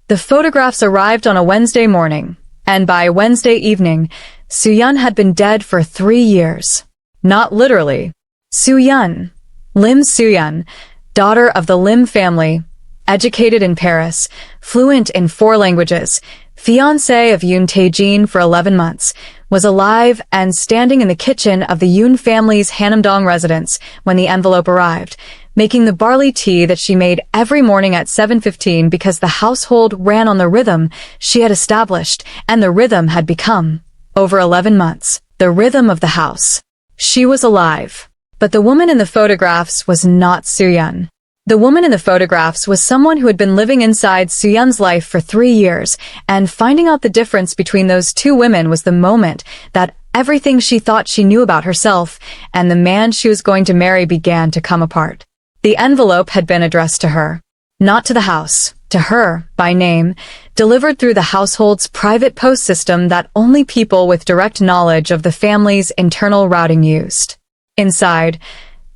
The photographs arrived on a Wednesday morning, and by Wednesday evening, Soo-yeon had been dead for 3 years. Not literally. Soo-yeon, Lim Soo-yeon, daughter of the Lim family, educated in Paris, fluent in 4 languages, fiancé of Yoon Tae-jin for 11 months, was alive and standing in the kitchen of the Yoon family's Hannam-dong residence when the envelope arrived, making the barley tea that she made every morning at 7:15 because the household ran on the rhythm she had established, and the rhythm had become, over 11 months, the rhythm of the house. She was alive. But the woman in the photographs was not Soo-yeon. The woman in the photographs was someone who had been living inside Soo-yeon's life for 3 years, and finding out the difference between those 2 women was the moment that everything she thought she knew about herself and the man she was going to marry began to come apart. The envelope had been addressed to her. Not to the house, to her, by name, delivered through the household's private post system that only people with direct knowledge of the family's internal routing used. Inside,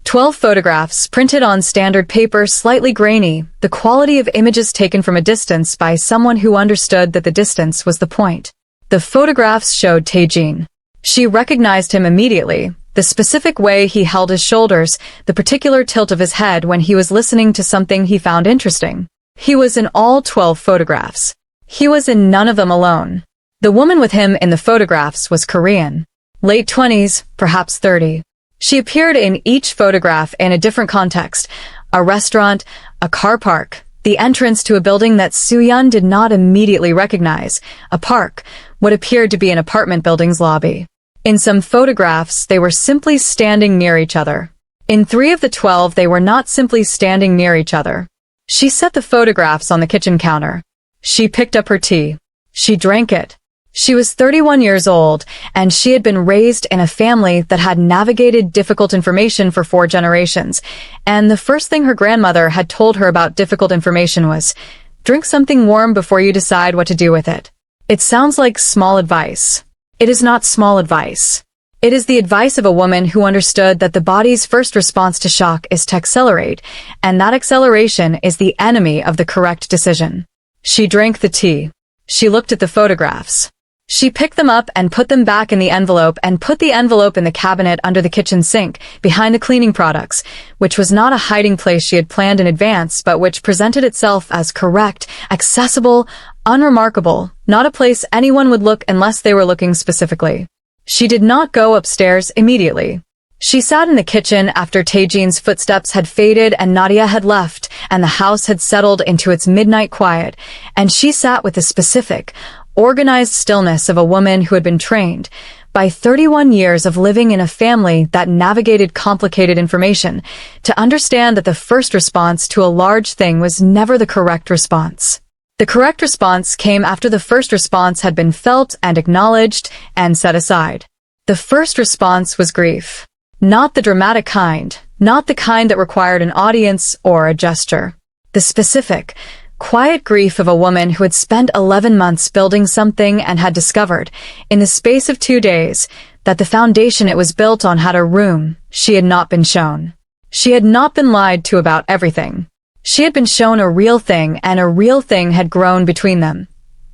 12 photographs printed on standard paper, slightly grainy, the quality of images taken from a distance by someone who understood that the distance was the point. The photographs showed Tae-jin. She recognized him immediately, the specific way he held his shoulders, the particular tilt of his head when he was listening to something he found interesting. He was in all 12 photographs. He was in none of them alone. The woman with him in the photographs was Korean. Late 20s, perhaps 30. She appeared in each photograph in a different context: a restaurant, a car park, the entrance to a building that Soo-yeon did not immediately recognize, a park, what appeared to be an apartment building's lobby. In some photographs, they were simply standing near each other. In 3 of the 12, they were not simply standing near each other. She set the photographs on the kitchen counter. She picked up her tea. She drank it. She was 31 years old, and she had been raised in a family that had navigated difficult information for 4 generations, and the first thing her grandmother had told her about difficult information was, "Drink something warm before you decide what to do with it." It sounds like small advice. It is not small advice. It is the advice of a woman who understood that the body's first response to shock is to accelerate, and that acceleration is the enemy of the correct decision. She drank the tea. She looked at the photographs. She picked them up and put them back in the envelope and put the envelope in the cabinet under the kitchen sink, behind the cleaning products, which was not a hiding place she had planned in advance, but which presented itself as correct, accessible, unremarkable, not a place anyone would look unless they were looking specifically. She did not go upstairs immediately. She sat in the kitchen after Tae-jin's footsteps had faded and Nadia had left, and the house had settled into its midnight quiet, and she sat with the specific, organized stillness of a woman who had been trained, by 31 years of living in a family that navigated complicated information, to understand that the first response to a large thing was never the correct response. The correct response came after the first response had been felt and acknowledged and set aside. The first response was grief. Not the dramatic kind, not the kind that required an audience or a gesture. The specific, quiet grief of a woman who had spent 11 months building something and had discovered, in the space of 2 days, that the foundation it was built on had a room she had not been shown. She had not been lied to about everything. She had been shown a real thing, and a real thing had grown between them.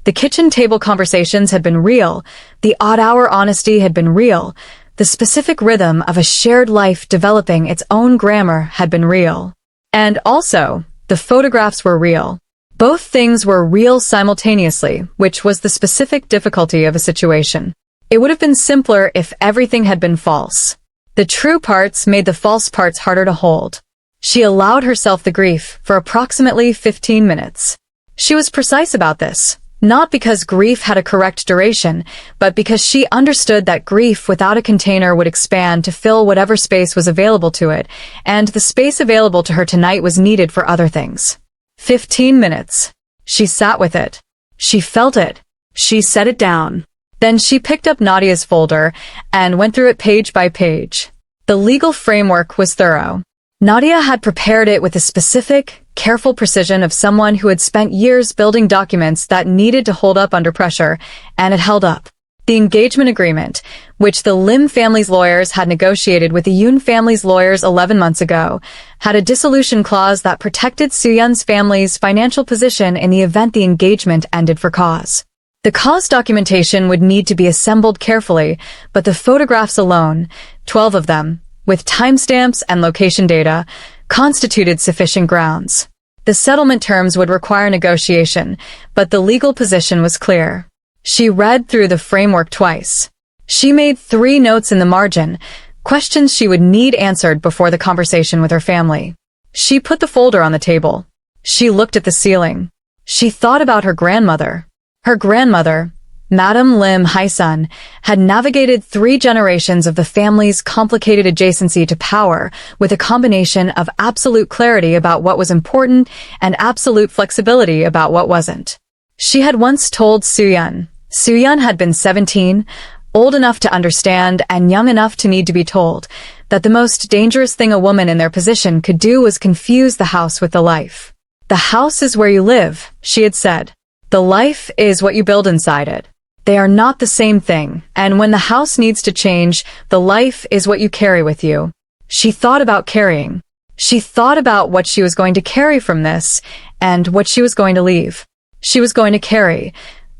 The kitchen table conversations had been real, the odd-hour honesty had been real, the specific rhythm of a shared life developing its own grammar had been real. And also, the photographs were real. Both things were real simultaneously, which was the specific difficulty of a situation. It would have been simpler if everything had been false. The true parts made the false parts harder to hold. She allowed herself the grief for approximately 15 minutes. She was precise about this, not because grief had a correct duration, but because she understood that grief without a container would expand to fill whatever space was available to it, and the space available to her tonight was needed for other things. 15 minutes. She sat with it. She felt it. She set it down. Then she picked up Nadia's folder and went through it page by page. The legal framework was thorough. Nadia had prepared it with the specific, careful precision of someone who had spent years building documents that needed to hold up under pressure, and it held up. The engagement agreement, which the Lim family's lawyers had negotiated with the Yoon family's lawyers 11 months ago, had a dissolution clause that protected Soo-yeon's family's financial position in the event the engagement ended for cause. The cause documentation would need to be assembled carefully, but the photographs alone, 12 of them, with timestamps and location data, constituted sufficient grounds. The settlement terms would require negotiation, but the legal position was clear. She read through the framework twice. She made 3 notes in the margin, questions she would need answered before the conversation with her family. She put the folder on the table. She looked at the ceiling. She thought about her grandmother. Her grandmother, Madam Lim Hye-sun, had navigated 3 generations of the family's complicated adjacency to power with a combination of absolute clarity about what was important and absolute flexibility about what wasn't. She had once told Soo-yeon. Soo-yeon had been 17, old enough to understand and young enough to need to be told, that the most dangerous thing a woman in their position could do was confuse the house with the life. The house is where you live, she had said. The life is what you build inside it. They are not the same thing, and when the house needs to change, the life is what you carry with you. She thought about carrying. She thought about what she was going to carry from this, and what she was going to leave. She was going to carry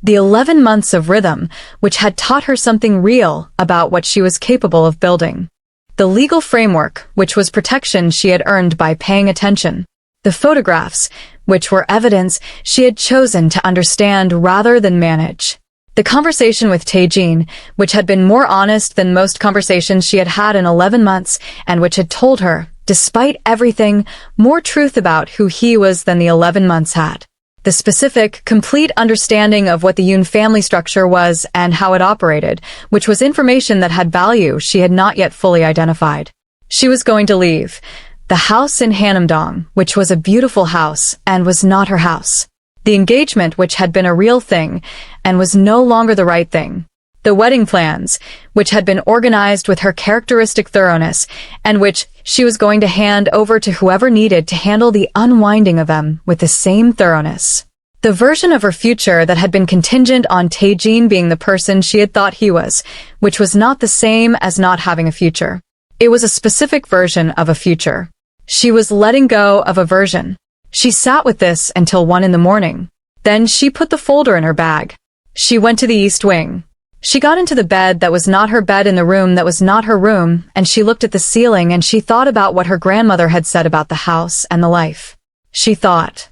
the 11 months of rhythm, which had taught her something real about what she was capable of building. The legal framework, which was protection she had earned by paying attention. The photographs, which were evidence she had chosen to understand rather than manage. The conversation with Tae-jin, which had been more honest than most conversations she had had in 11 months, and which had told her, despite everything, more truth about who he was than the 11 months had. The specific, complete understanding of what the Yoon family structure was and how it operated, which was information that had value she had not yet fully identified. She was going to leave. The house in Hannam-dong, which was a beautiful house and was not her house. The engagement, which had been a real thing and was no longer the right thing. The wedding plans, which had been organized with her characteristic thoroughness and which she was going to hand over to whoever needed to handle the unwinding of them with the same thoroughness. The version of her future that had been contingent on Tae-jin being the person she had thought he was, which was not the same as not having a future. It was a specific version of a future. She was letting go of a version. She sat with this until 1 in the morning. Then she put the folder in her bag. She went to the east wing. She got into the bed that was not her bed in the room that was not her room, and she looked at the ceiling and she thought about what her grandmother had said about the house and the life. She thought,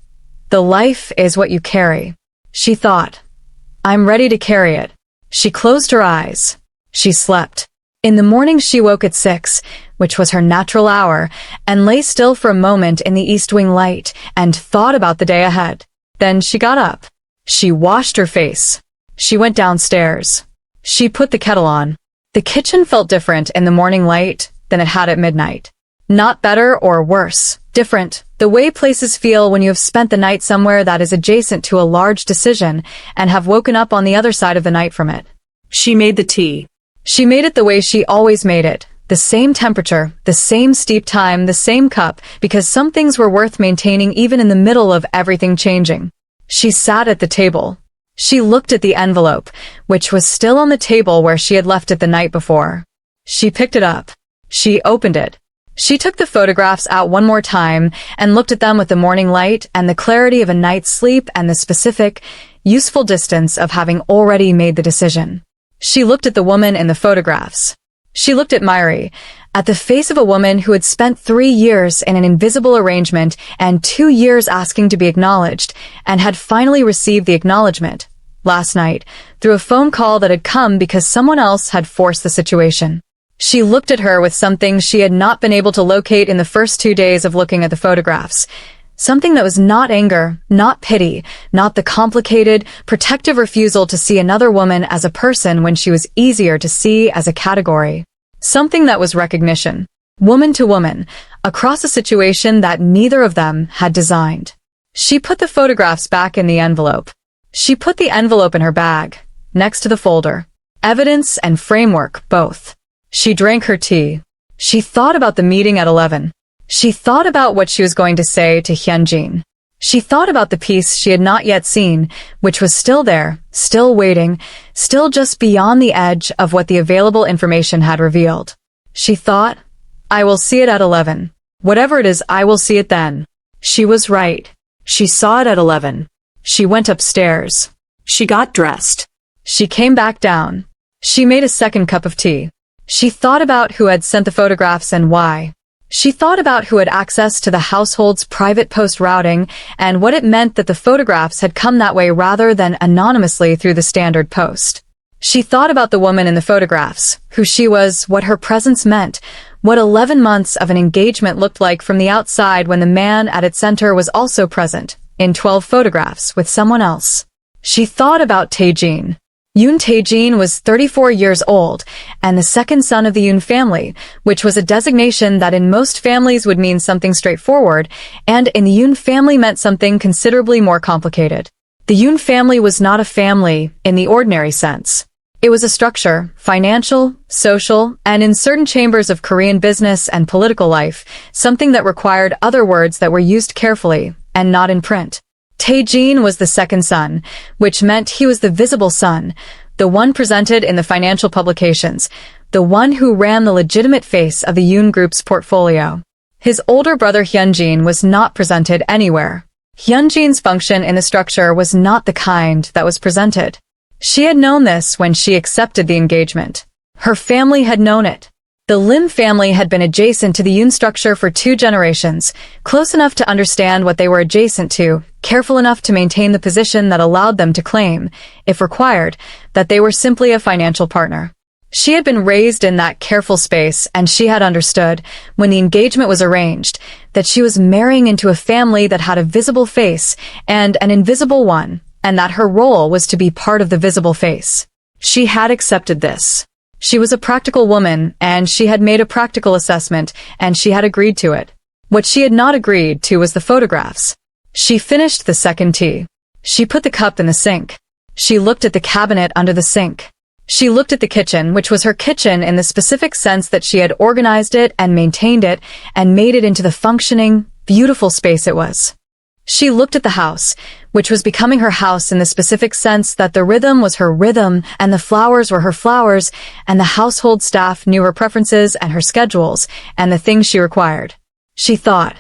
the life is what you carry. She thought, I'm ready to carry it. She closed her eyes. She slept. In the morning she woke at 6, which was her natural hour, and lay still for a moment in the east wing light and thought about the day ahead. Then she got up. She washed her face. She went downstairs. She put the kettle on. The kitchen felt different in the morning light than it had at midnight. Not better or worse, different, the way places feel when you have spent the night somewhere that is adjacent to a large decision and have woken up on the other side of the night from it. She made the tea. She made it the way she always made it, the same temperature, the same steep time, the same cup, because some things were worth maintaining even in the middle of everything changing. She sat at the table. She looked at the envelope, which was still on the table where she had left it the night before. She picked it up. She opened it. She took the photographs out one more time and looked at them with the morning light and the clarity of a night's sleep and the specific, useful distance of having already made the decision. She looked at the woman in the photographs. She looked at Mirae, at the face of a woman who had spent 3 years in an invisible arrangement and 2 years asking to be acknowledged, and had finally received the acknowledgement, last night, through a phone call that had come because someone else had forced the situation. She looked at her with something she had not been able to locate in the first 2 days of looking at the photographs. Something that was not anger, not pity, not the complicated, protective refusal to see another woman as a person when she was easier to see as a category. Something that was recognition, woman to woman, across a situation that neither of them had designed. She put the photographs back in the envelope. She put the envelope in her bag, next to the folder. Evidence and framework, both. She drank her tea. She thought about the meeting at 11. She thought about what she was going to say to Hyunjin. She thought about the piece she had not yet seen, which was still there, still waiting, still just beyond the edge of what the available information had revealed. She thought, I will see it at 11. Whatever it is, I will see it then. She was right. She saw it at 11. She went upstairs. She got dressed. She came back down. She made a second cup of tea. She thought about who had sent the photographs and why. She thought about who had access to the household's private post routing and what it meant that the photographs had come that way rather than anonymously through the standard post. She thought about the woman in the photographs, who she was, what her presence meant, what 11 months of an engagement looked like from the outside when the man at its center was also present, in 12 photographs, with someone else. She thought about Tae-jin. Yoon Tae-jin was 34 years old and the second son of the Yoon family, which was a designation that in most families would mean something straightforward, and in the Yoon family meant something considerably more complicated. The Yoon family was not a family in the ordinary sense. It was a structure, financial, social, and in certain chambers of Korean business and political life, something that required other words that were used carefully and not in print. Tae-jin was the second son, which meant he was the visible son, the one presented in the financial publications, the one who ran the legitimate face of the Yoon Group's portfolio. His older brother Hyunjin was not presented anywhere. Hyunjin's function in the structure was not the kind that was presented. She had known this when she accepted the engagement. Her family had known it. The Lim family had been adjacent to the Yoon structure for 2 generations, close enough to understand what they were adjacent to, careful enough to maintain the position that allowed them to claim, if required, that they were simply a financial partner. She had been raised in that careful space, and she had understood, when the engagement was arranged, that she was marrying into a family that had a visible face and an invisible one, and that her role was to be part of the visible face. She had accepted this. She was a practical woman, and she had made a practical assessment, and she had agreed to it. What she had not agreed to was the photographs. She finished the second tea. She put the cup in the sink. She looked at the cabinet under the sink. She looked at the kitchen, which was her kitchen in the specific sense that she had organized it and maintained it and made it into the functioning, beautiful space it was. She looked at the house, which was becoming her house in the specific sense that the rhythm was her rhythm and the flowers were her flowers and the household staff knew her preferences and her schedules and the things she required. She thought,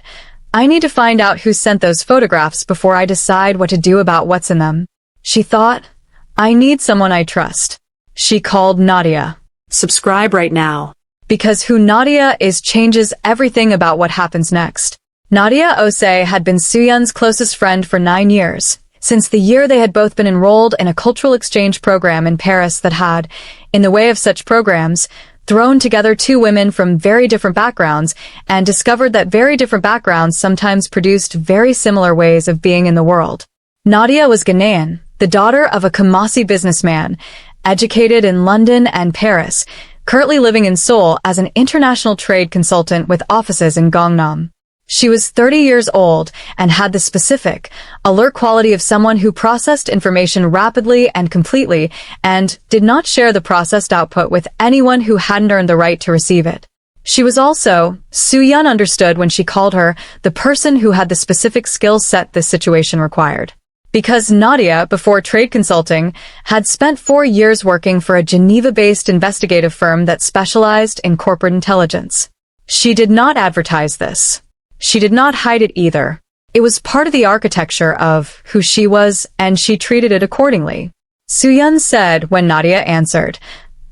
I need to find out who sent those photographs before I decide what to do about what's in them. She thought, I need someone I trust. She called Nadia. Subscribe right now. Because who Nadia is changes everything about what happens next. Nadia Ose had been Soo-yeon's closest friend for 9 years, since the year they had both been enrolled in a cultural exchange program in Paris that had, in the way of such programs, thrown together 2 women from very different backgrounds and discovered that very different backgrounds sometimes produced very similar ways of being in the world. Nadia was Ghanaian, the daughter of a Kumasi businessman, educated in London and Paris, currently living in Seoul as an international trade consultant with offices in Gangnam. She was 30 years old and had the specific, alert quality of someone who processed information rapidly and completely and did not share the processed output with anyone who hadn't earned the right to receive it. She was also, Soo-yeon understood when she called her, the person who had the specific skill set this situation required. Because Nadia, before trade consulting, had spent 4 years working for a Geneva-based investigative firm that specialized in corporate intelligence. She did not advertise this. She did not hide it either. It was part of the architecture of who she was, and she treated it accordingly. Soo-yeon said when Nadia answered,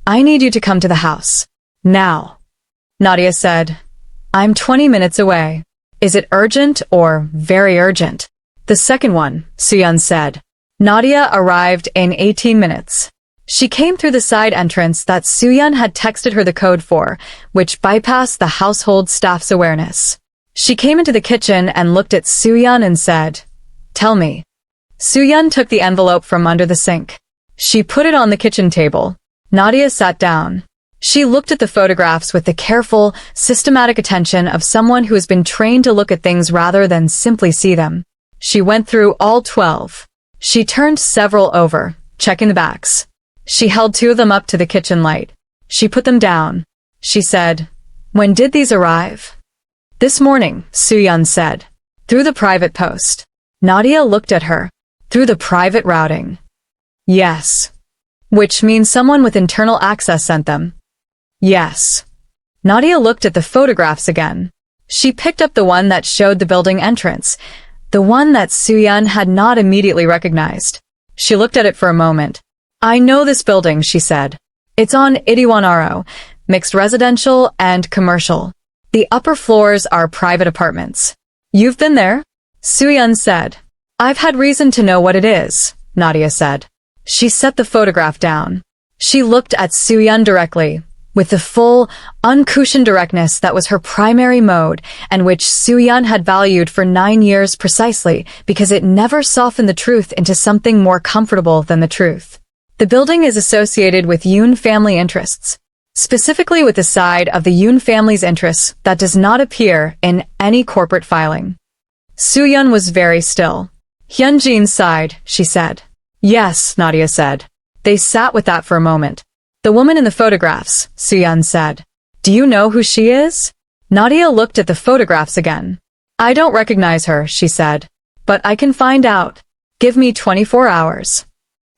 I need you to come to the house. Now. Nadia said, I'm 20 minutes away. Is it urgent or very urgent? The second one, Soo-yeon said. Nadia arrived in 18 minutes. She came through the side entrance that Soo-yeon had texted her the code for, which bypassed the household staff's awareness. She came into the kitchen and looked at Soo-yeon and said, Tell me. Soo-yeon took the envelope from under the sink. She put it on the kitchen table. Nadia sat down. She looked at the photographs with the careful, systematic attention of someone who has been trained to look at things rather than simply see them. She went through all 12. She turned several over, checking the backs. She held 2 of them up to the kitchen light. She put them down. She said, When did these arrive? This morning, Soo-yeon said. Through the private post. Nadia looked at her. Through the private routing. Yes. Which means someone with internal access sent them. Yes. Nadia looked at the photographs again. She picked up the one that showed the building entrance, the one that Soo-yeon had not immediately recognized. She looked at it for a moment. I know this building, she said. It's on Itaewon-aro, mixed residential and commercial. The upper floors are private apartments. You've been there? Soo-yeon said. I've had reason to know what it is, Nadia said. She set the photograph down. She looked at Soo-yeon directly, with the full, uncushioned directness that was her primary mode and which Soo-yeon had valued for 9 years precisely because it never softened the truth into something more comfortable than the truth. The building is associated with Yoon family interests, specifically with the side of the Yoon family's interests that does not appear in any corporate filing. Soo-yeon was very still. Hyunjin sighed, she said. Yes, Nadia said. They sat with that for a moment. The woman in the photographs, Soo-yeon said. Do you know who she is? Nadia looked at the photographs again. I don't recognize her, she said. But I can find out. Give me 24 hours.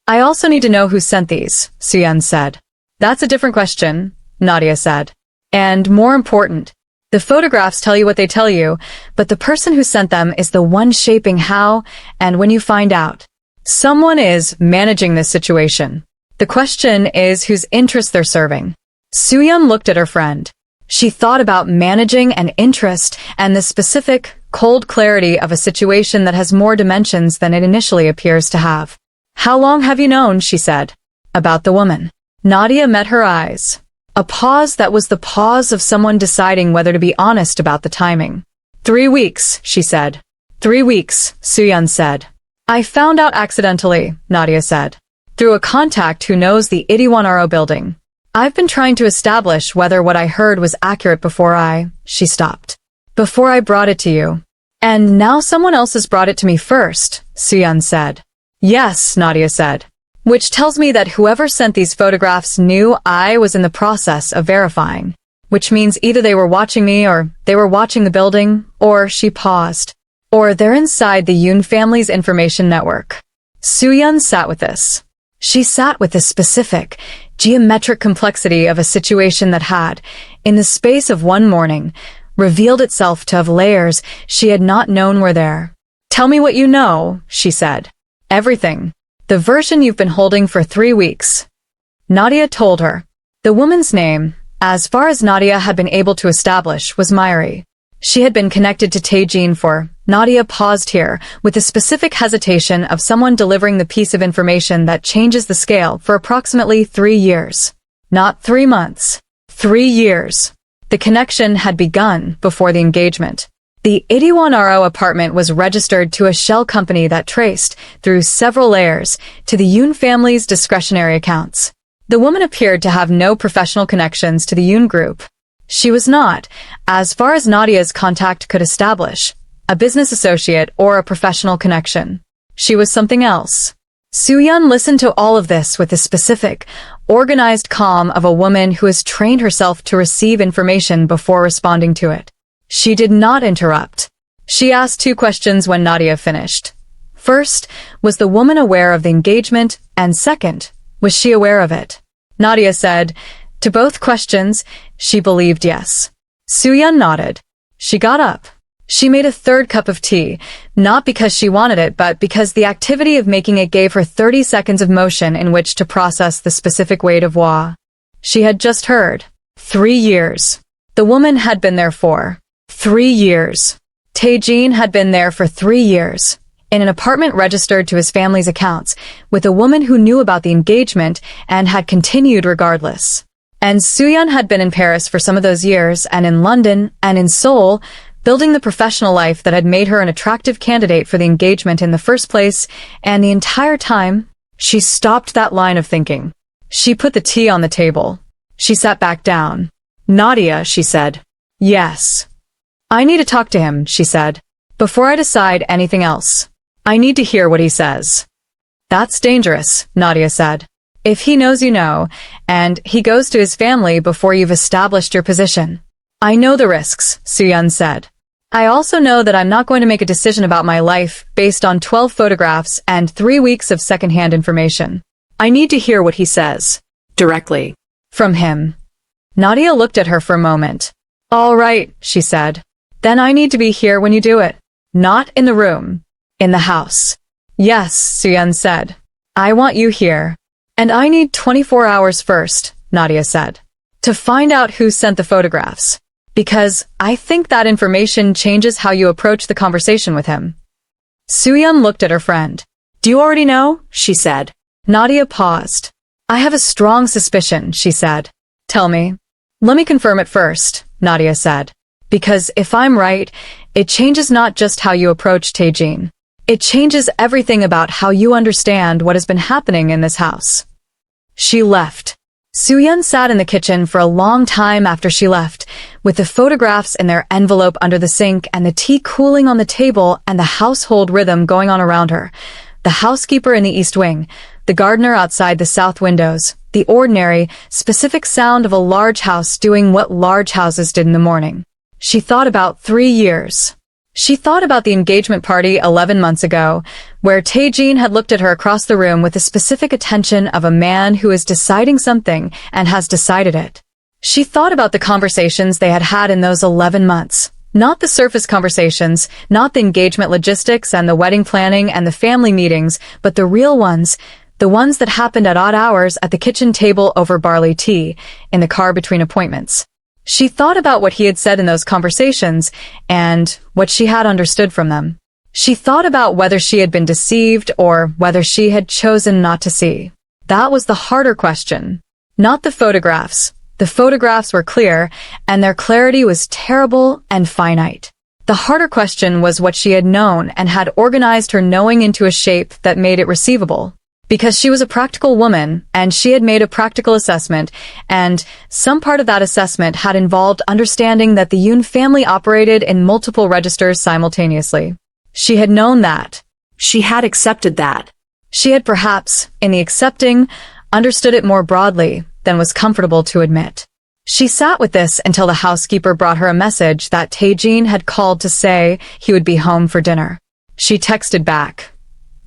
I also need to know who sent these, Soo-yeon said. That's a different question, Nadia said. And more important, the photographs tell you what they tell you, but the person who sent them is the one shaping how and when you find out. Someone is managing this situation. The question is whose interests they're serving. Soo-yeon looked at her friend. She thought about managing an interest and the specific, cold clarity of a situation that has more dimensions than it initially appears to have. How long have you known, she said. About the woman. Nadia met her eyes. A pause that was the pause of someone deciding whether to be honest about the timing. 3 weeks, she said. 3 weeks, Soo-yeon said. I found out accidentally, Nadia said. Through a contact who knows the Itaewon-aro building. I've been trying to establish whether what I heard was accurate she stopped. Before I brought it to you. And now someone else has brought it to me first, Soo-yeon said. Yes, Nadia said. Which tells me that whoever sent these photographs knew I was in the process of verifying. Which means either they were watching me or they were watching the building, or she paused. Or they're inside the Yoon family's information network. Soo-yeon sat with this. She sat with the specific, geometric complexity of a situation that had, in the space of one morning, revealed itself to have layers she had not known were there. Tell me what you know, she said. Everything. The version you've been holding for 3 weeks. Nadia told her. The woman's name, as far as Nadia had been able to establish, was Mirae. She had been connected to Tae-jin for, Nadia paused here, with the specific hesitation of someone delivering the piece of information that changes the scale for approximately 3 years. Not 3 months. 3 years. The connection had begun before the engagement. The Itaewon-aro apartment was registered to a shell company that traced, through several layers, to the Yoon family's discretionary accounts. The woman appeared to have no professional connections to the Yoon group. She was not, as far as Nadia's contact could establish, a business associate or a professional connection. She was something else. Soo-yeon listened to all of this with the specific, organized calm of a woman who has trained herself to receive information before responding to it. She did not interrupt. She asked 2 questions when Nadia finished. First, was the woman aware of the engagement? And second, was she aware of it? Nadia said, to both questions, she believed yes. Soo-yeon nodded. She got up. She made a 3rd cup of tea, not because she wanted it but because the activity of making it gave her 30 seconds of motion in which to process the specific weight of what she had just heard. 3 years. The woman had been there for 3 years. Tae-jin had been there for 3 years, in an apartment registered to his family's accounts, with a woman who knew about the engagement and had continued regardless. And Soo-yeon had been in Paris for some of those years, and in London, and in Seoul, building the professional life that had made her an attractive candidate for the engagement in the first place, and the entire time, she stopped that line of thinking. She put the tea on the table. She sat back down. Nadia, she said. Yes. I need to talk to him, she said. Before I decide anything else. I need to hear what he says. That's dangerous, Nadia said. If he knows you know, and he goes to his family before you've established your position. I know the risks, Soo-yeon said. I also know that I'm not going to make a decision about my life based on 12 photographs and 3 weeks of secondhand information. I need to hear what he says. Directly. From him. Nadia looked at her for a moment. All right, she said. Then I need to be here when you do it. Not in the room. In the house. Yes, Soo-yeon said. I want you here. And I need 24 hours first, Nadia said. To find out who sent the photographs. Because I think that information changes how you approach the conversation with him. Soo-yeon looked at her friend. Do you already know? She said. Nadia paused. I have a strong suspicion, she said. Tell me. Let me confirm it first, Nadia said. Because if I'm right, it changes not just how you approach Tae-jin. It changes everything about how you understand what has been happening in this house. She left. Soo-yeon sat in the kitchen for a long time after she left, with the photographs in their envelope under the sink and the tea cooling on the table and the household rhythm going on around her. The housekeeper in the east wing, the gardener outside the south windows, the ordinary, specific sound of a large house doing what large houses did in the morning. She thought about 3 years. She thought about the engagement party 11 months ago, where Tae-jin had looked at her across the room with the specific attention of a man who is deciding something and has decided it. She thought about the conversations they had had in those 11 months. Not the surface conversations, not the engagement logistics and the wedding planning and the family meetings, but the real ones, the ones that happened at odd hours at the kitchen table over barley tea, in the car between appointments. She thought about what he had said in those conversations and what she had understood from them. She thought about whether she had been deceived or whether she had chosen not to see. That was the harder question. Not the photographs. The photographs were clear, and their clarity was terrible and finite. The harder question was what she had known and had organized her knowing into a shape that made it receivable. Because she was a practical woman, and she had made a practical assessment, and some part of that assessment had involved understanding that the Yoon family operated in multiple registers simultaneously. She had known that. She had accepted that. She had perhaps, in the accepting, understood it more broadly than was comfortable to admit. She sat with this until the housekeeper brought her a message that Tae-jin had called to say he would be home for dinner. She texted back.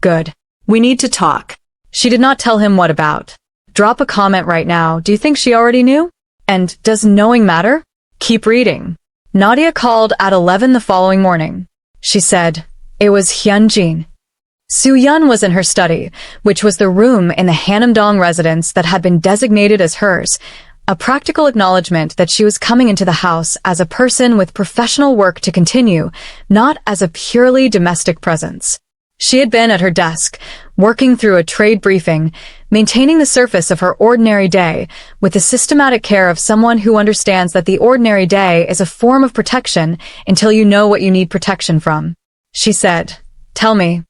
Good. We need to talk. She did not tell him what about. Drop a comment right now. Do you think she already knew? And does knowing matter? Keep reading. Nadia called at 11 the following morning. She said, it was Hyunjin. Soo-yeon was in her study, which was the room in the Hannam-dong residence that had been designated as hers, a practical acknowledgement that she was coming into the house as a person with professional work to continue, not as a purely domestic presence. She had been at her desk, working through a trade briefing, maintaining the surface of her ordinary day, with the systematic care of someone who understands that the ordinary day is a form of protection until you know what you need protection from. She said, tell me.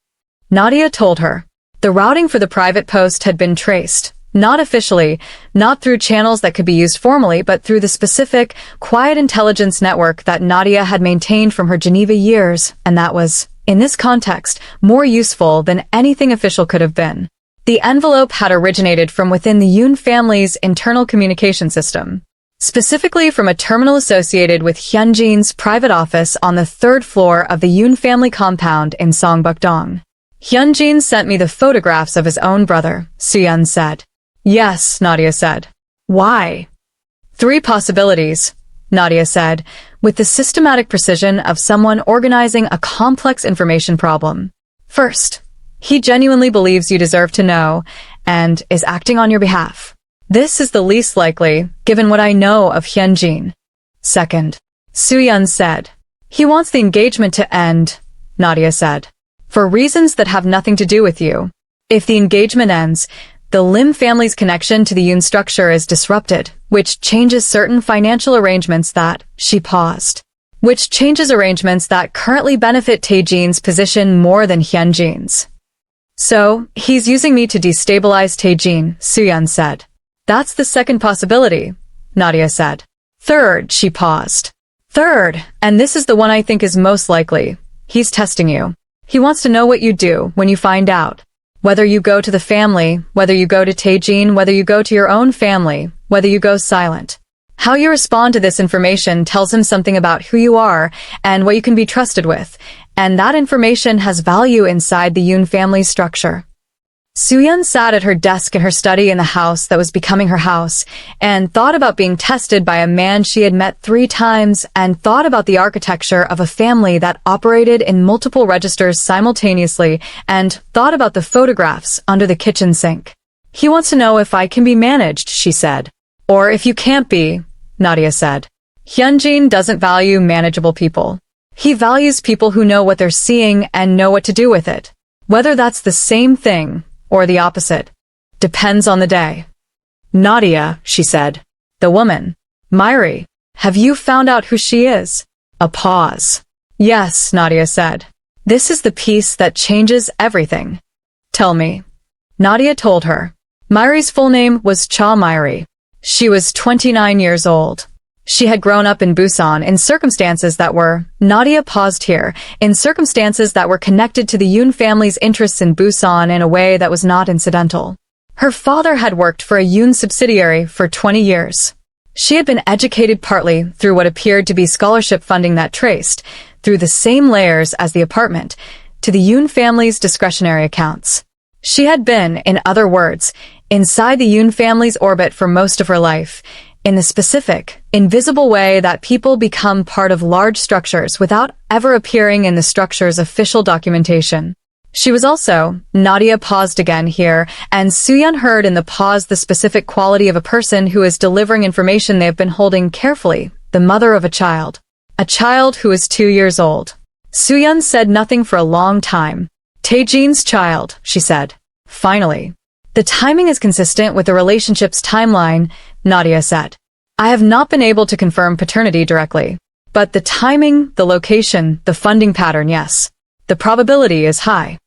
Nadia told her. The routing for the private post had been traced, not officially, not through channels that could be used formally, but through the specific, quiet intelligence network that Nadia had maintained from her Geneva years, and that was, in this context, more useful than anything official could have been. The envelope had originated from within the Yoon family's internal communication system, specifically from a terminal associated with Hyunjin's private office on the 3rd floor of the Yoon family compound in Songbuk-dong. Hyunjin sent me the photographs of his own brother, Soo-yeon said. Yes, Nadia said. Why? 3 possibilities, Nadia said, with the systematic precision of someone organizing a complex information problem. First, he genuinely believes you deserve to know and is acting on your behalf. This is the least likely, given what I know of Hyunjin. Second, Soo-yeon said. He wants the engagement to end, Nadia said. For reasons that have nothing to do with you. If the engagement ends, the Lim family's connection to the Yoon structure is disrupted, which changes certain financial arrangements that, she paused, which changes arrangements that currently benefit Tae-jin's position more than Hyunjin's. So, he's using me to destabilize Tae-jin, Soo-yeon said. That's the second possibility, Nadia said. Third, she paused. Third, and this is the one I think is most likely, he's testing you. He wants to know what you do when you find out. Whether you go to the family, whether you go to Tae-jin, whether you go to your own family, whether you go silent. How you respond to this information tells him something about who you are and what you can be trusted with, and that information has value inside the Yoon family's structure. Soo-yeon sat at her desk in her study in the house that was becoming her house, and thought about being tested by a man she had met 3 times, and thought about the architecture of a family that operated in multiple registers simultaneously, and thought about the photographs under the kitchen sink. He wants to know if I can be managed, she said. Or if you can't be, Nadia said. Hyunjin doesn't value manageable people. He values people who know what they're seeing and know what to do with it. Whether that's the same thing or the opposite depends on the day. Nadia, she said. The woman. Mirae. Have you found out who she is? A pause. Yes, Nadia said. This is the piece that changes everything. Tell me. Nadia told her. Mirae's full name was Cha Mirae. She was 29 years old. She had grown up in Busan in circumstances that were, Nadia paused here, in circumstances that were connected to the Yoon family's interests in Busan in a way that was not incidental. Her father had worked for a Yoon subsidiary for 20 years. She had been educated partly through what appeared to be scholarship funding that traced, through the same layers as the apartment, to the Yoon family's discretionary accounts. She had been, in other words, inside the Yoon family's orbit for most of her life, in the specific, invisible way that people become part of large structures without ever appearing in the structure's official documentation. She was also, Nadia paused again here, and Soo-yeon heard in the pause the specific quality of a person who is delivering information they have been holding carefully, the mother of a child who is 2 years old. Soo-yeon said nothing for a long time. Tae-jin's child, she said. Finally. The timing is consistent with the relationship's timeline, Nadia said. I have not been able to confirm paternity directly. But the timing, the location, the funding pattern, yes. The probability is high.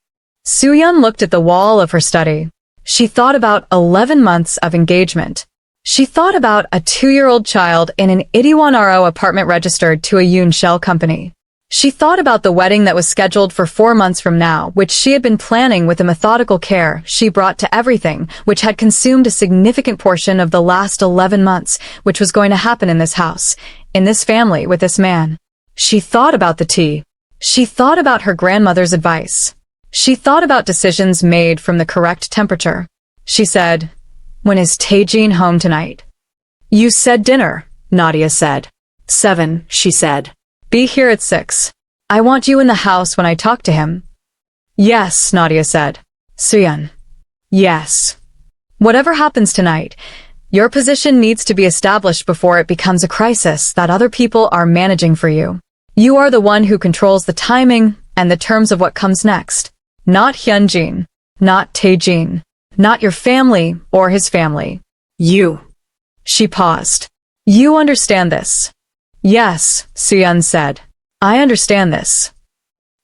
Soo-yeon looked at the wall of her study. She thought about 11 months of engagement. She thought about a 2-year-old child in an Itaewon-ro apartment registered to a Yoon shell company. She thought about the wedding that was scheduled for 4 months from now, which she had been planning with the methodical care she brought to everything, which had consumed a significant portion of the last 11 months, which was going to happen in this house, in this family, with this man. She thought about the tea. She thought about her grandmother's advice. She thought about decisions made from the correct temperature. She said, "When is Tae-jin home tonight?" "You said dinner," Nadia said. 7, she said. "Be here at 6. I want you in the house when I talk to him." "Yes," Nadia said. Soo-yeon. "Yes. Whatever happens tonight, your position needs to be established before it becomes a crisis that other people are managing for you. You are the one who controls the timing and the terms of what comes next. Not Hyunjin, not Tae-jin, not your family or his family. You." She paused. "You understand this?" "Yes," Soo-yeon said. "I understand this."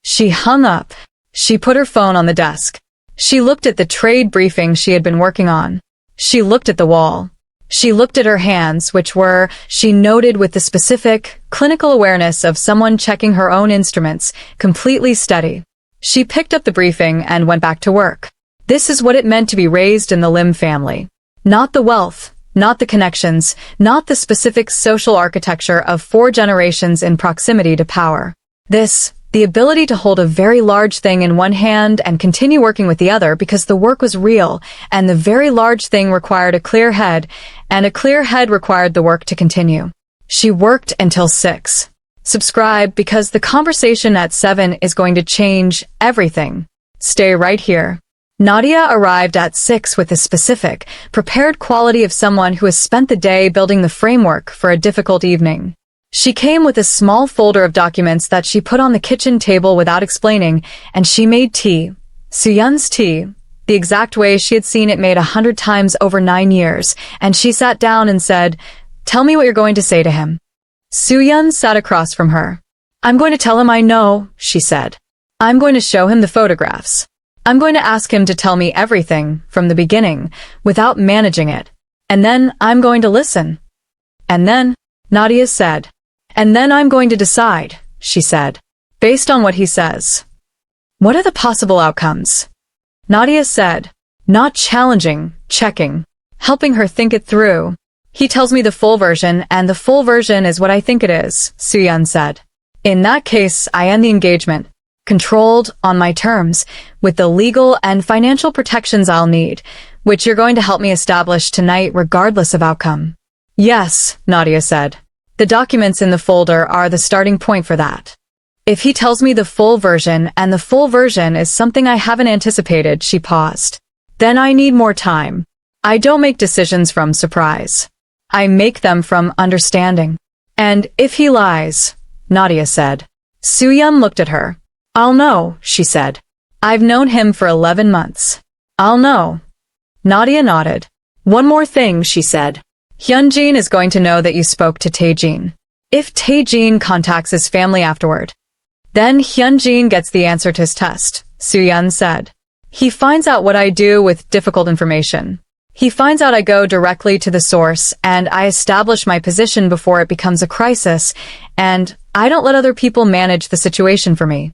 She hung up. She put her phone on the desk. She looked at the trade briefing she had been working on. She looked at the wall. She looked at her hands, which were, she noted with the specific, clinical awareness of someone checking her own instruments, completely steady. She picked up the briefing and went back to work. This is what it meant to be raised in the Lim family. Not the wealth, not the connections, not the specific social architecture of 4 generations in proximity to power. This, the ability to hold a very large thing in one hand and continue working with the other because the work was real, and the very large thing required a clear head, and a clear head required the work to continue. She worked until 6. Subscribe because the conversation at 7 is going to change everything. Stay right here. Nadia arrived at 6 with the specific, prepared quality of someone who has spent the day building the framework for a difficult evening. She came with a small folder of documents that she put on the kitchen table without explaining, and she made tea. Soo-yeon's tea, the exact way she had seen it made 100 times over 9 years, and she sat down and said, "Tell me what you're going to say to him." Soo-yeon sat across from her. "I'm going to tell him I know," she said. "I'm going to show him the photographs. I'm going to ask him to tell me everything from the beginning, without managing it. And then I'm going to listen." "And then," Nadia said. "And then I'm going to decide," she said, "based on what he says." "What are the possible outcomes?" Nadia said, not challenging, checking, helping her think it through. He tells me the full version, and the full version is what I think it is, Soo-yeon said. In that case, I end the engagement. Controlled, on my terms, with the legal and financial protections I'll need, which you're going to help me establish tonight regardless of outcome. Yes, Nadia said. The documents in the folder are the starting point for that. If he tells me the full version, and the full version is something I haven't anticipated, she paused. Then I need more time. I don't make decisions from surprise. I make them from understanding. And if he lies, Nadia said. Soo-yeon looked at her. I'll know, she said. I've known him for 11 months. I'll know. Nadia nodded. One more thing, she said. Hyunjin is going to know that you spoke to Tae-jin. If Tae-jin contacts his family afterward, then Hyunjin gets the answer to his test, Soo-yeon said. He finds out what I do with difficult information. He finds out I go directly to the source, and I establish my position before it becomes a crisis, and I don't let other people manage the situation for me.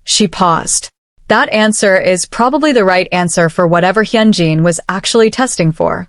She paused. That answer is probably the right answer for whatever Hyunjin was actually testing for.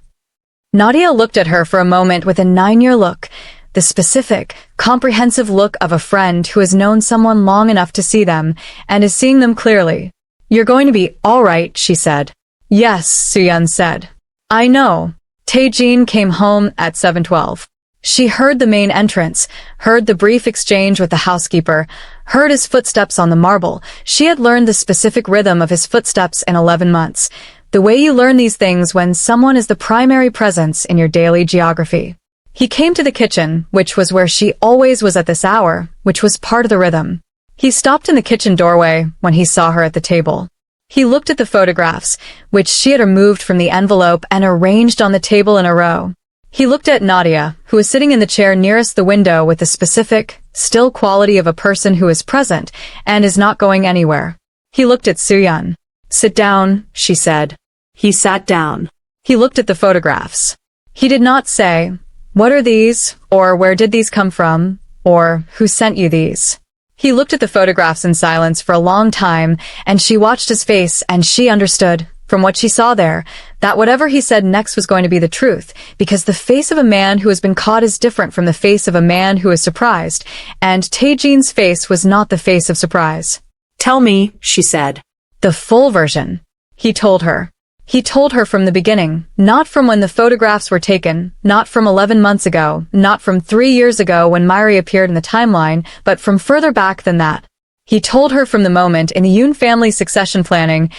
Nadia looked at her for a moment with a 9-year look, the specific, comprehensive look of a friend who has known someone long enough to see them and is seeing them clearly. You're going to be all right, she said. Yes, Soo-yeon said. I know. Tae-jin came home at 7:12. She heard the main entrance, heard the brief exchange with the housekeeper, heard his footsteps on the marble. She had learned the specific rhythm of his footsteps in 11 months, the way you learn these things when someone is the primary presence in your daily geography. He came to the kitchen, which was where she always was at this hour, which was part of the rhythm. He stopped in the kitchen doorway when he saw her at the table. He looked at the photographs, which she had removed from the envelope and arranged on the table in a row. He looked at Nadia, who was sitting in the chair nearest the window with the specific, still quality of a person who is present and is not going anywhere. He looked at Soo-yeon. Sit down, she said. He sat down. He looked at the photographs. He did not say, what are these, or where did these come from, or who sent you these? He looked at the photographs in silence for a long time, and she watched his face, and she understood, from what she saw there, that whatever he said next was going to be the truth, because the face of a man who has been caught is different from the face of a man who is surprised, and Tae-jin's face was not the face of surprise. Tell me, she said. The full version. He told her. He told her from the beginning, not from when the photographs were taken, not from 11 months ago, not from 3 years ago when Mirae appeared in the timeline, but from further back than that. He told her from the moment in the Yoon family succession planning,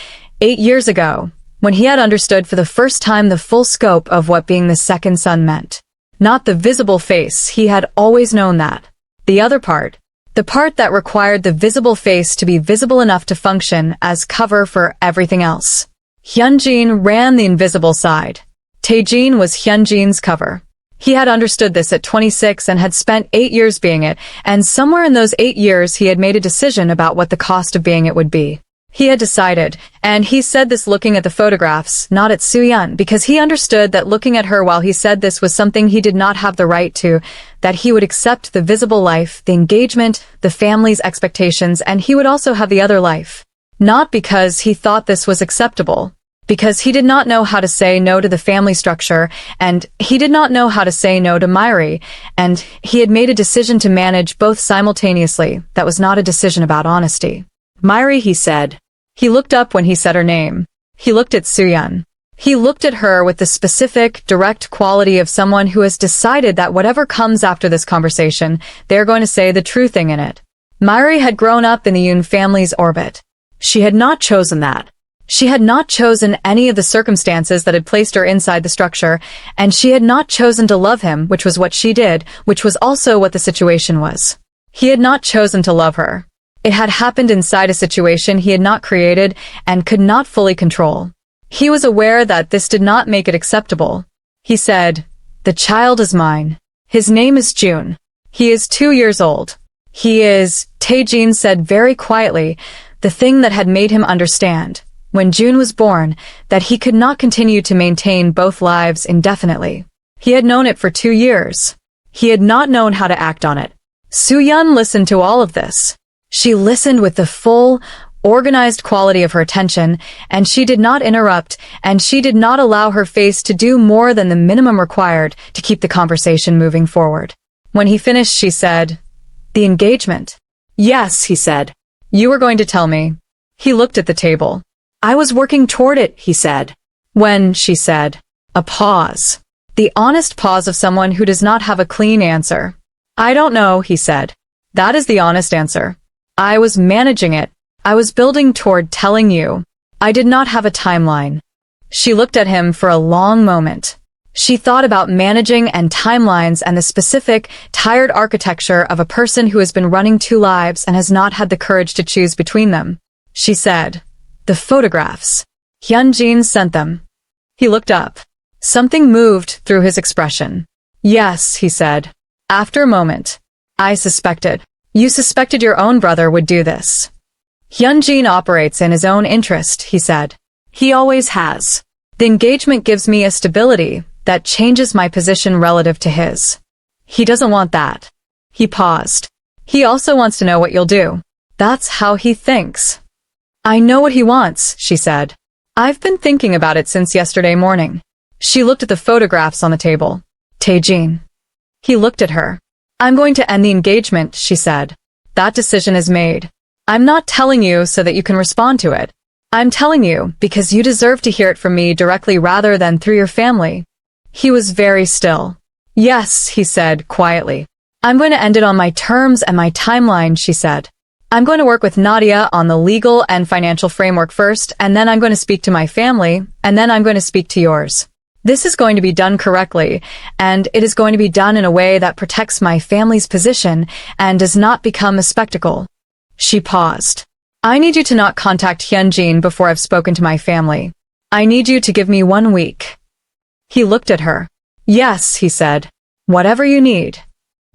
8 years ago, when he had understood for the first time the full scope of what being the second son meant. Not the visible face, he had always known that. The other part, the part that required the visible face to be visible enough to function as cover for everything else. Hyunjin ran the invisible side. Tae-jin was Hyunjin's cover. He had understood this at 26 and had spent 8 years being it, and somewhere in those 8 years he had made a decision about what the cost of being it would be. He had decided, and he said this looking at the photographs, not at Soo-yeon, because he understood that looking at her while he said this was something he did not have the right to, that he would accept the visible life, the engagement, the family's expectations, and he would also have the other life. Not because he thought this was acceptable, because he did not know how to say no to the family structure, and he did not know how to say no to Mirae, and he had made a decision to manage both simultaneously. That was not a decision about honesty. Mirae, he said. He looked up when he said her name. He looked at Soo-yeon. He looked at her with the specific, direct quality of someone who has decided that whatever comes after this conversation, they're going to say the true thing in it. Mirae had grown up in the Yoon family's orbit. She had not chosen that. She had not chosen any of the circumstances that had placed her inside the structure, and she had not chosen to love him, which was what she did, which was also what the situation was. He had not chosen to love her. It had happened inside a situation he had not created and could not fully control. He was aware that this did not make it acceptable. He said, "The child is mine. His name is June. He is 2 years old. He is," Tae-jin said very quietly, the thing that had made him understand, when June was born, that he could not continue to maintain both lives indefinitely. He had known it for 2 years. He had not known how to act on it. Soo-yeon listened to all of this. She listened with the full, organized quality of her attention, and she did not interrupt, and she did not allow her face to do more than the minimum required to keep the conversation moving forward. When he finished, she said, "The engagement." "Yes," he said. "You were going to tell me." He looked at the table. "I was working toward it," he said. "When," she said. A pause. The honest pause of someone who does not have a clean answer. "I don't know," he said. "That is the honest answer. I was managing it. I was building toward telling you. I did not have a timeline." She looked at him for a long moment. She thought about managing and timelines and the specific, tired architecture of a person who has been running two lives and has not had the courage to choose between them. She said, "The photographs. Hyun-jin sent them." He looked up. Something moved through his expression. "Yes," he said. After a moment, "I suspected. You suspected your own brother would do this." "Hyun-jin operates in his own interest," he said. "He always has. The engagement gives me a stability that changes my position relative to his. He doesn't want that." He paused. "He also wants to know what you'll do. That's how he thinks." "I know what he wants," she said. "I've been thinking about it since yesterday morning." She looked at the photographs on the table. Tae-jin. He looked at her. "I'm going to end the engagement," she said. "That decision is made. I'm not telling you so that you can respond to it. I'm telling you because you deserve to hear it from me directly rather than through your family." He was very still. "Yes," he said quietly. "I'm going to end it on my terms and my timeline," she said. "I'm going to work with Nadia on the legal and financial framework first, and then I'm going to speak to my family, and then I'm going to speak to yours. This is going to be done correctly, and it is going to be done in a way that protects my family's position and does not become a spectacle." She paused. "I need you to not contact Hyun-jin before I've spoken to my family. I need you to give me 1 week." He looked at her. "Yes," he said. "Whatever you need."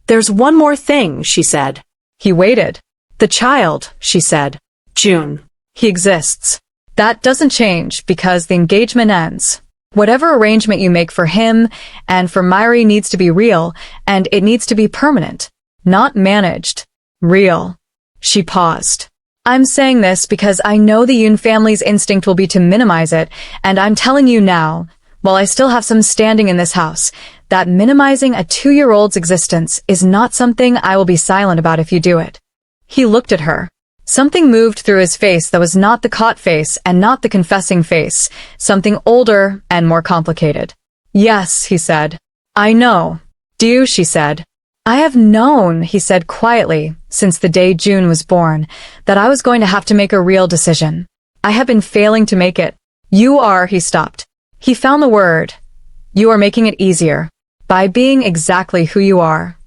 "There's one more thing," she said. He waited. "The child," she said. "June. He exists. That doesn't change because the engagement ends. Whatever arrangement you make for him and for Mirae needs to be real, and it needs to be permanent, not managed. Real." She paused. "I'm saying this because I know the Yoon family's instinct will be to minimize it, and I'm telling you now, while I still have some standing in this house, that minimizing a 2-year-old's existence is not something I will be silent about if you do it." He looked at her. Something moved through his face that was not the caught face and not the confessing face, something older and more complicated. "Yes," he said. "I know." "Do you?" she said. "I have known," he said quietly, since the day June was born, that I was going to have to make a real decision. I have been failing to make it. You are, he stopped. He found the word. You are making it easier. By being exactly who you are.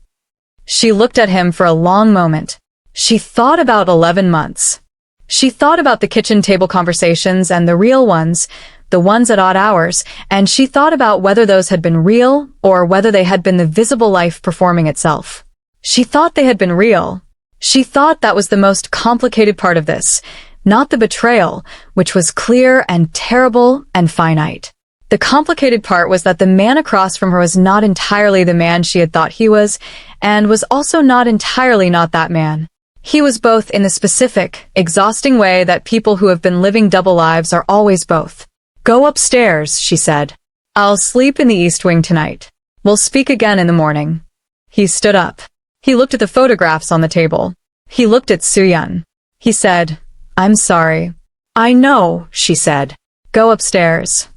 She looked at him for a long moment. She thought about 11 months. She thought about the kitchen table conversations and the real ones, the ones at odd hours, and she thought about whether those had been real or whether they had been the visible life performing itself. She thought they had been real. She thought that was the most complicated part of this, not the betrayal, which was clear and terrible and finite. The complicated part was that the man across from her was not entirely the man she had thought he was, and was also not entirely not that man. He was both in the specific, exhausting way that people who have been living double lives are always both. "Go upstairs," she said. "I'll sleep in the East Wing tonight. We'll speak again in the morning." He stood up. He looked at the photographs on the table. He looked at Soo-yeon. He said, "I'm sorry." "I know," she said. "Go upstairs."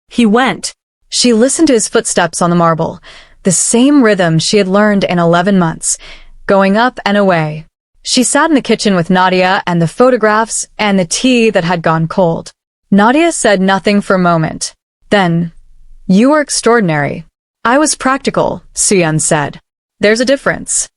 He went. She listened to his footsteps on the marble, the same rhythm she had learned in 11 months, going up and away. She sat in the kitchen with Nadia and the photographs and the tea that had gone cold. Nadia said nothing for a moment. Then, "You were extraordinary." "I was practical," Soo-yeon said. "There's a difference."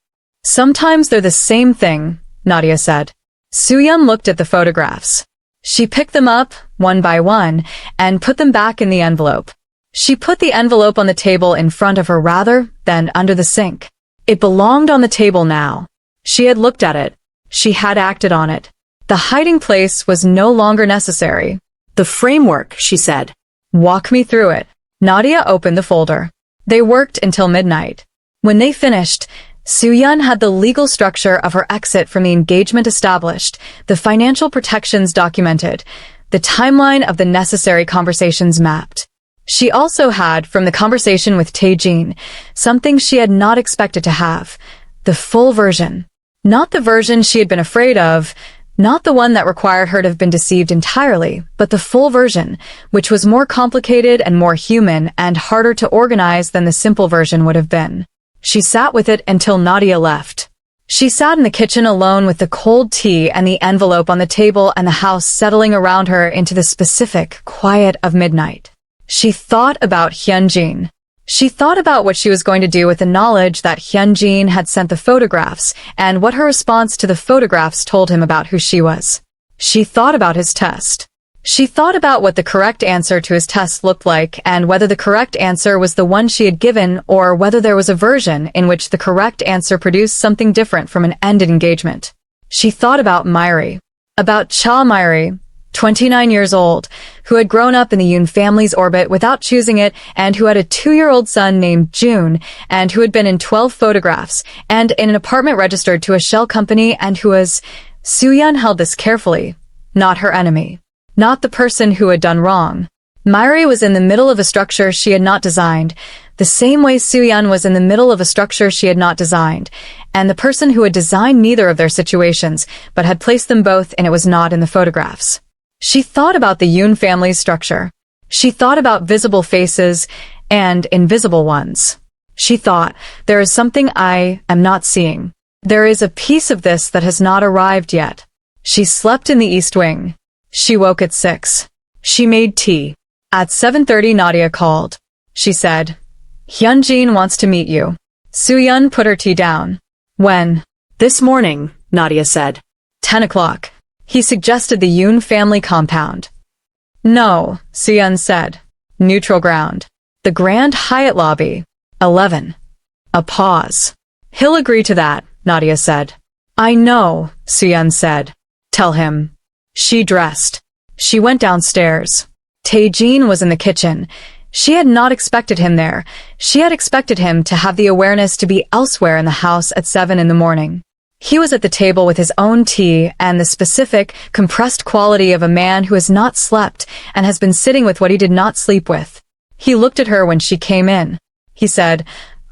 "Sometimes they're the same thing," Nadia said. Soo-yeon looked at the photographs. She picked them up, one by one, and put them back in the envelope. She put the envelope on the table in front of her rather than under the sink. It belonged on the table now. She had looked at it. She had acted on it. The hiding place was no longer necessary. "The framework," she said. "Walk me through it." Nadia opened the folder. They worked until midnight. When they finished, Soo-yeon had the legal structure of her exit from the engagement established, the financial protections documented, the timeline of the necessary conversations mapped. She also had, from the conversation with Tae-jin, something she had not expected to have, the full version. Not the version she had been afraid of, not the one that required her to have been deceived entirely, but the full version, which was more complicated and more human and harder to organize than the simple version would have been. She sat with it until Nadia left. She sat in the kitchen alone with the cold tea and the envelope on the table and the house settling around her into the specific quiet of midnight. She thought about Hyunjin. She thought about what she was going to do with the knowledge that Hyunjin had sent the photographs and what her response to the photographs told him about who she was. She thought about his test. She thought about what the correct answer to his test looked like and whether the correct answer was the one she had given or whether there was a version in which the correct answer produced something different from an ended engagement. She thought about Mirae. About Cha Mirae, 29 years old, who had grown up in the Yoon family's orbit without choosing it and who had a 2-year-old son named Yoon and who had been in 12 photographs and in an apartment registered to a shell company and who was... Soo-yeon held this carefully. Not her enemy. Not the person who had done wrong. Mirae was in the middle of a structure she had not designed, the same way Soo-yeon was in the middle of a structure she had not designed, and the person who had designed neither of their situations but had placed them both and it was not in the photographs. She thought about the Yoon family's structure. She thought about visible faces and invisible ones. She thought, there is something I am not seeing. There is a piece of this that has not arrived yet. She slept in the East Wing. She woke at 6. She made tea. At 7:30 Nadia called. She said, Hyunjin wants to meet you. Soo-yeon put her tea down. When? This morning, Nadia said. 10 o'clock. He suggested the Yoon family compound. No, Soo-yeon said. Neutral ground. The Grand Hyatt lobby. 11. A pause. He'll agree to that, Nadia said. I know, Soo-yeon said. Tell him. She dressed. She went downstairs. Tae-jin was in the kitchen. She had not expected him there. She had expected him to have the awareness to be elsewhere in the house at 7 in the morning. He was at the table with his own tea and the specific, compressed quality of a man who has not slept and has been sitting with what he did not sleep with. He looked at her when she came in. He said,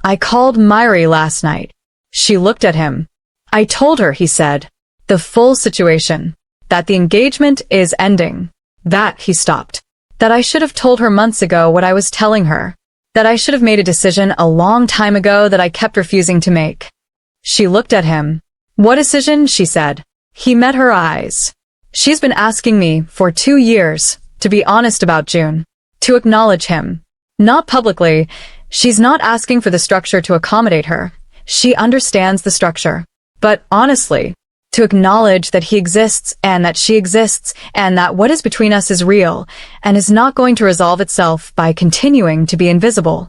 I called Mirae last night. She looked at him. I told her, he said, the full situation. That the engagement is ending. That, he stopped. That I should have told her months ago what I was telling her. That I should have made a decision a long time ago that I kept refusing to make. She looked at him. What decision? She said. He met her eyes. She's been asking me, for 2 years, to be honest about June. To acknowledge him. Not publicly. She's not asking for the structure to accommodate her. She understands the structure. But honestly, to acknowledge that he exists and that she exists and that what is between us is real and is not going to resolve itself by continuing to be invisible.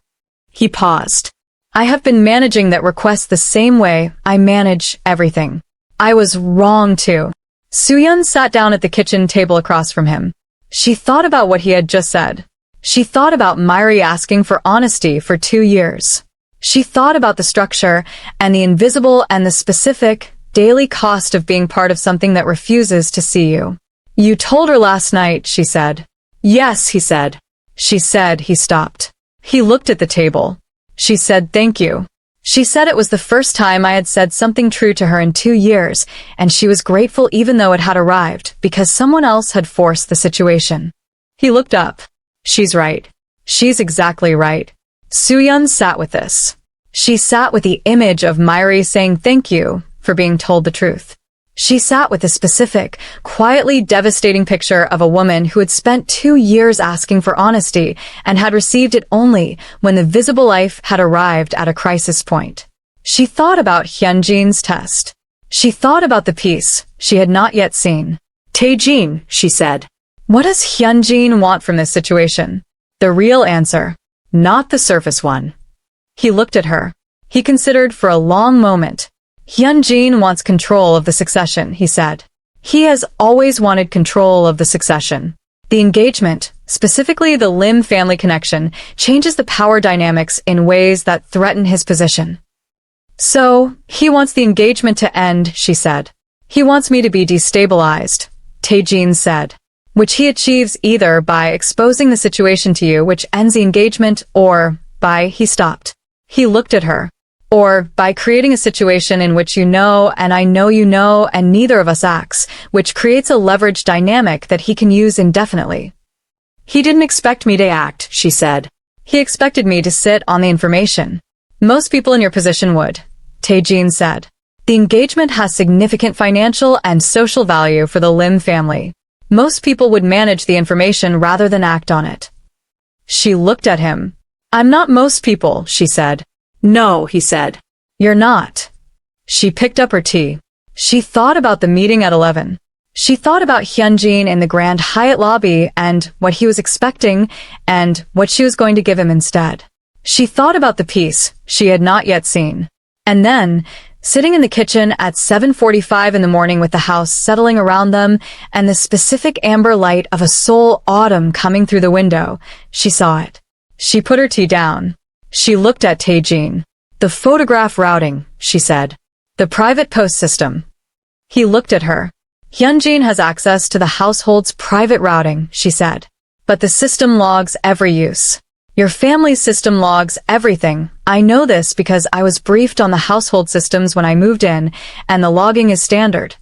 He paused. I have been managing that request the same way I manage everything. I was wrong too. Soo-yeon sat down at the kitchen table across from him. She thought about what he had just said. She thought about Mirae asking for honesty for 2 years. She thought about the structure and the invisible and the specific, daily cost of being part of something that refuses to see you. You told her last night, she said. Yes, he said. She said. He stopped. He looked at the table. She said thank you. She said it was the first time I had said something true to her in 2 years, and she was grateful even though it had arrived, because someone else had forced the situation. He looked up. She's right. She's exactly right. Soo-yeon sat with this. She sat with the image of Mirae saying thank you for being told the truth. She sat with the specific, quietly devastating picture of a woman who had spent 2 years asking for honesty and had received it only when the visible life had arrived at a crisis point. She thought about Hyunjin's test. She thought about the piece she had not yet seen. Tae-jin, she said. What does Hyunjin want from this situation? The real answer, not the surface one. He looked at her. He considered for a long moment. Hyunjin wants control of the succession, he said. He has always wanted control of the succession. The engagement, specifically the Lim family connection, changes the power dynamics in ways that threaten his position. So, he wants the engagement to end, she said. He wants me to be destabilized, Tae-jin said. Which he achieves either by exposing the situation to you, which ends the engagement, or by he stopped. He looked at her. Or by creating a situation in which you know and I know you know and neither of us acts, which creates a leverage dynamic that he can use indefinitely. He didn't expect me to act, she said. He expected me to sit on the information. Most people in your position would, Tae-jin said. The engagement has significant financial and social value for the Lim family. Most people would manage the information rather than act on it. She looked at him. I'm not most people, she said. No, he said. You're not. She picked up her tea. She thought about the meeting at 11. She thought about Hyunjin in the Grand Hyatt lobby and what he was expecting and what she was going to give him instead. She thought about the piece she had not yet seen. And then, sitting in the kitchen at 7:45 in the morning with the house settling around them and the specific amber light of a Seoul autumn coming through the window, she saw it. She put her tea down. She looked at Tae-jin. The photograph routing, she said. The private post system. He looked at her. Hyunjin has access to the household's private routing, she said. But the system logs every use. Your family's system logs everything. I know this because I was briefed on the household systems when I moved in, and the logging is standard.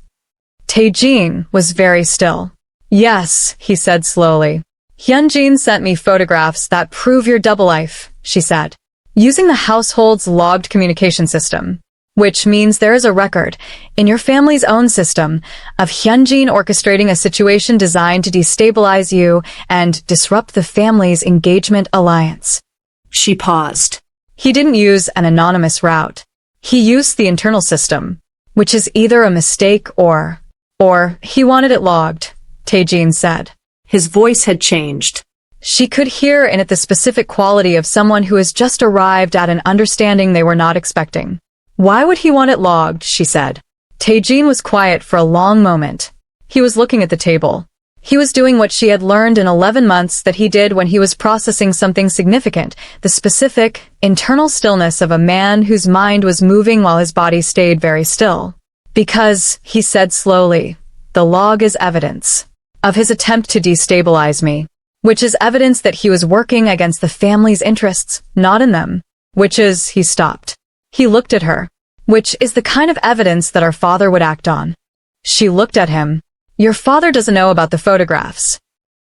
Tae-jin was very still. Yes, he said slowly. Hyunjin sent me photographs that prove your double life, she said. Using the household's logged communication system. Which means there is a record, in your family's own system, of Hyunjin orchestrating a situation designed to destabilize you and disrupt the family's engagement alliance. She paused. He didn't use an anonymous route. He used the internal system, which is either a mistake or he wanted it logged, Tae-jin said. His voice had changed. She could hear in it the specific quality of someone who has just arrived at an understanding they were not expecting. Why would he want it logged, she said. Tae-jin was quiet for a long moment. He was looking at the table. He was doing what she had learned in 11 months that he did when he was processing something significant, the specific, internal stillness of a man whose mind was moving while his body stayed very still. Because, he said slowly, the log is evidence of his attempt to destabilize me, which is evidence that he was working against the family's interests, not in them, which is, he stopped. He looked at her, which is the kind of evidence that our father would act on. She looked at him. Your father doesn't know about the photographs.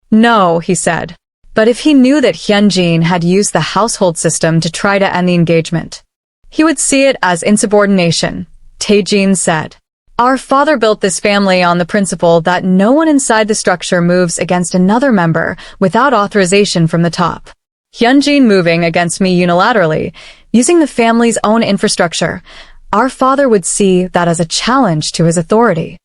No, he said. But if he knew that Hyunjin had used the household system to try to end the engagement, he would see it as insubordination, Tae-jin said. Our father built this family on the principle that no one inside the structure moves against another member without authorization from the top. Hyunjin moving against me unilaterally, using the family's own infrastructure, our father would see that as a challenge to his authority.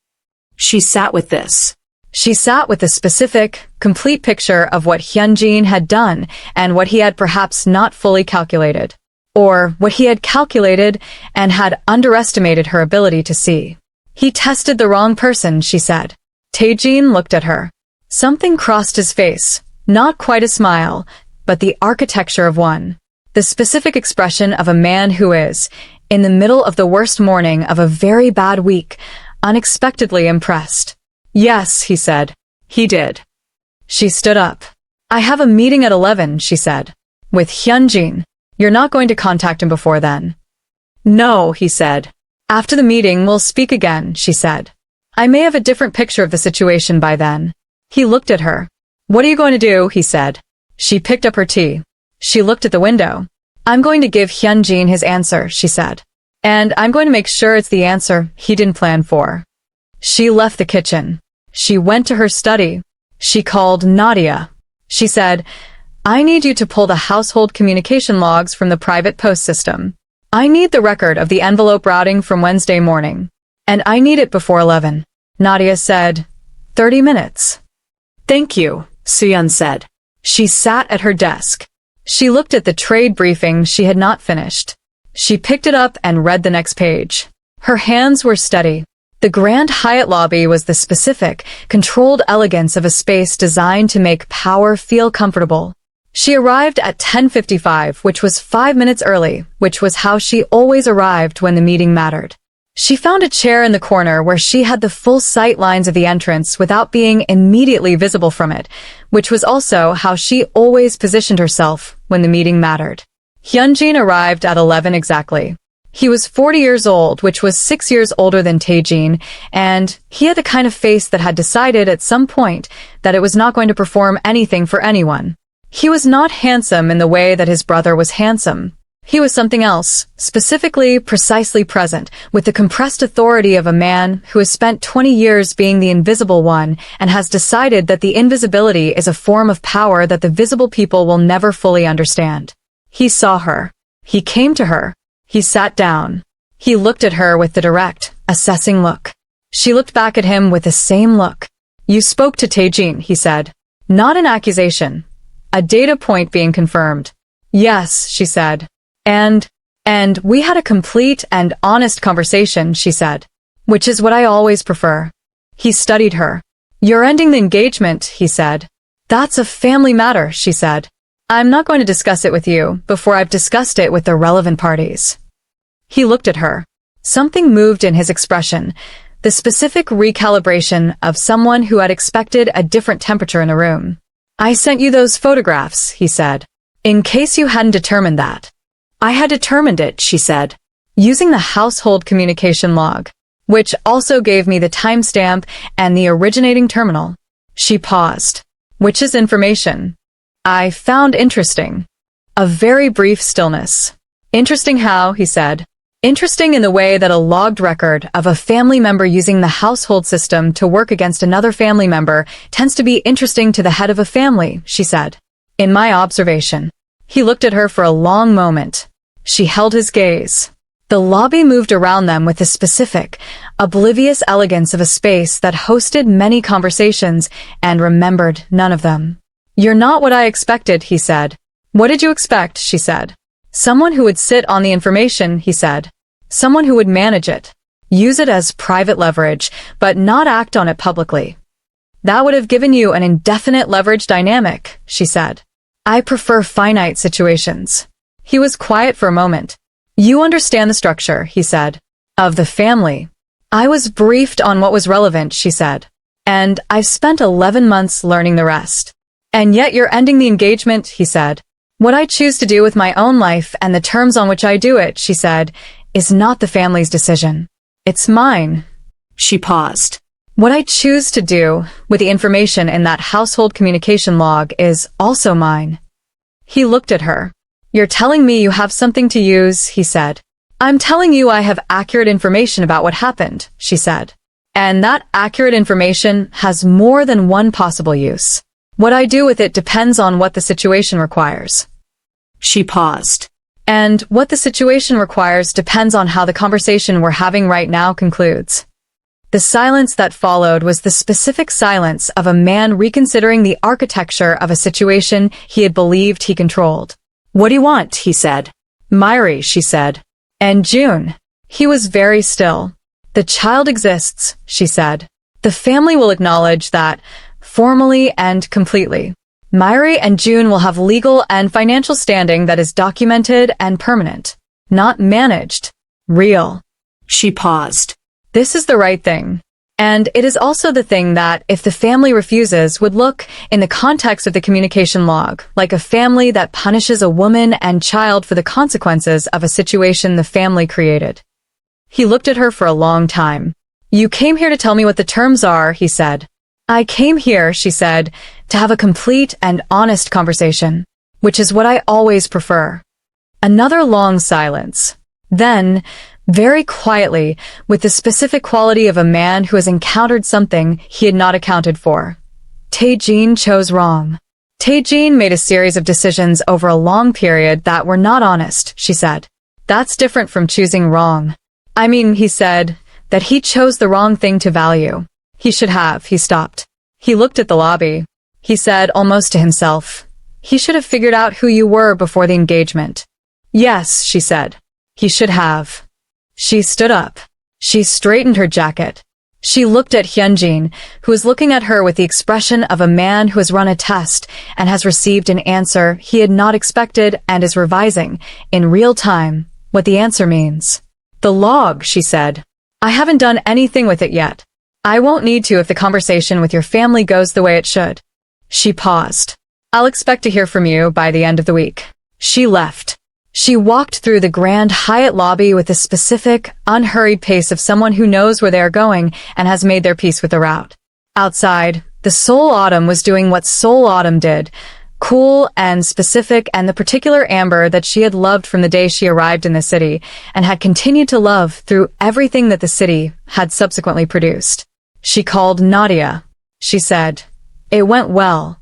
She sat with this. She sat with a specific, complete picture of what Hyunjin had done and what he had perhaps not fully calculated. Or what he had calculated and had underestimated her ability to see. He tested the wrong person, she said. Tae-jin looked at her. Something crossed his face, not quite a smile, but the architecture of one. The specific expression of a man who is, in the middle of the worst morning of a very bad week, unexpectedly impressed. Yes, he said. He did. She stood up. I have a meeting at 11, she said. With Hyunjin. You're not going to contact him before then. No, he said. After the meeting, we'll speak again, she said. I may have a different picture of the situation by then. He looked at her. What are you going to do, he said. She picked up her tea. She looked at the window. I'm going to give Hyunjin his answer, she said. And I'm going to make sure it's the answer he didn't plan for. She left the kitchen. She went to her study. She called Nadia. She said, I need you to pull the household communication logs from the private post system. I need the record of the envelope routing from Wednesday morning. And I need it before 11. Nadia said, 30 minutes. Thank you, Soo-yeon said. She sat at her desk. She looked at the trade briefing she had not finished. She picked it up and read the next page. Her hands were steady. The Grand Hyatt lobby was the specific, controlled elegance of a space designed to make power feel comfortable. She arrived at 10:55, which was 5 minutes early, which was how she always arrived when the meeting mattered. She found a chair in the corner where she had the full sight lines of the entrance without being immediately visible from it, which was also how she always positioned herself when the meeting mattered. Hyunjin arrived at 11 exactly. He was 40 years old, which was 6 years older than Tae-jin, and he had the kind of face that had decided at some point that it was not going to perform anything for anyone. He was not handsome in the way that his brother was handsome. He was something else, specifically precisely present, with the compressed authority of a man who has spent 20 years being the invisible one and has decided that the invisibility is a form of power that the visible people will never fully understand. He saw her. He came to her. He sat down. He looked at her with the direct, assessing look. She looked back at him with the same look. "You spoke to Tae-jin," he said. Not an accusation. A data point being confirmed. "Yes," she said. And we had a complete and honest conversation," she said. "Which is what I always prefer." He studied her. "You're ending the engagement," he said. "That's a family matter," she said. "I'm not going to discuss it with you before I've discussed it with the relevant parties." He looked at her. Something moved in his expression, the specific recalibration of someone who had expected a different temperature in the room. "I sent you those photographs," he said. "In case you hadn't determined that." "I had determined it," she said, using the household communication log, which also gave me the timestamp and the originating terminal. She paused. "Which is information I found interesting." A very brief stillness. "Interesting how?" he said. "Interesting in the way that a logged record of a family member using the household system to work against another family member tends to be interesting to the head of a family," she said. "In my observation." He looked at her for a long moment. She held his gaze. The lobby moved around them with the specific, oblivious elegance of a space that hosted many conversations and remembered none of them. "You're not what I expected," he said. "What did you expect?" she said. "Someone who would sit on the information," he said. "Someone who would manage it. Use it as private leverage, but not act on it publicly." "That would have given you an indefinite leverage dynamic," she said. "I prefer finite situations." He was quiet for a moment. "You understand the structure," he said, "of the family." "I was briefed on what was relevant," she said. "And I've spent 11 months learning the rest." "And yet you're ending the engagement," he said. "What I choose to do with my own life and the terms on which I do it," she said, "is not the family's decision. It's mine." She paused. "What I choose to do with the information in that household communication log is also mine." He looked at her. "You're telling me you have something to use," he said. "I'm telling you I have accurate information about what happened," she said. "And that accurate information has more than one possible use. What I do with it depends on what the situation requires." She paused. "And what the situation requires depends on how the conversation we're having right now concludes." The silence that followed was the specific silence of a man reconsidering the architecture of a situation he had believed he controlled. "What do you want?" he said. "Mirae," she said. "And June." He was very still. "The child exists," she said. "The family will acknowledge that, formally and completely. Mirae and June will have legal and financial standing that is documented and permanent. Not managed. Real." She paused. "This is the right thing. And it is also the thing that, if the family refuses, would look, in the context of the communication log, like a family that punishes a woman and child for the consequences of a situation the family created." He looked at her for a long time. "You came here to tell me what the terms are," he said. "I came here," she said, "to have a complete and honest conversation, which is what I always prefer." Another long silence. Then, very quietly, with the specific quality of a man who has encountered something he had not accounted for. Tae-jin chose wrong. Tae-jin made a series of decisions over a long period that were not honest, she said. "That's different from choosing wrong." "I mean," he said, "that he chose the wrong thing to value. He should have." He stopped. He looked at the lobby. He said, almost to himself, "He should have figured out who you were before the engagement." "Yes," she said. "He should have." She stood up. She straightened her jacket. She looked at Hyunjin, who was looking at her with the expression of a man who has run a test and has received an answer he had not expected and is revising, in real time, what the answer means. "The log," she said. "I haven't done anything with it yet. I won't need to if the conversation with your family goes the way it should." She paused. "I'll expect to hear from you by the end of the week." She left. She walked through the Grand Hyatt lobby with the specific, unhurried pace of someone who knows where they are going and has made their peace with the route. Outside, the Seoul autumn was doing what Seoul autumn did, cool and specific, and the particular amber that she had loved from the day she arrived in the city and had continued to love through everything that the city had subsequently produced. She called Nadia. She said, "It went well."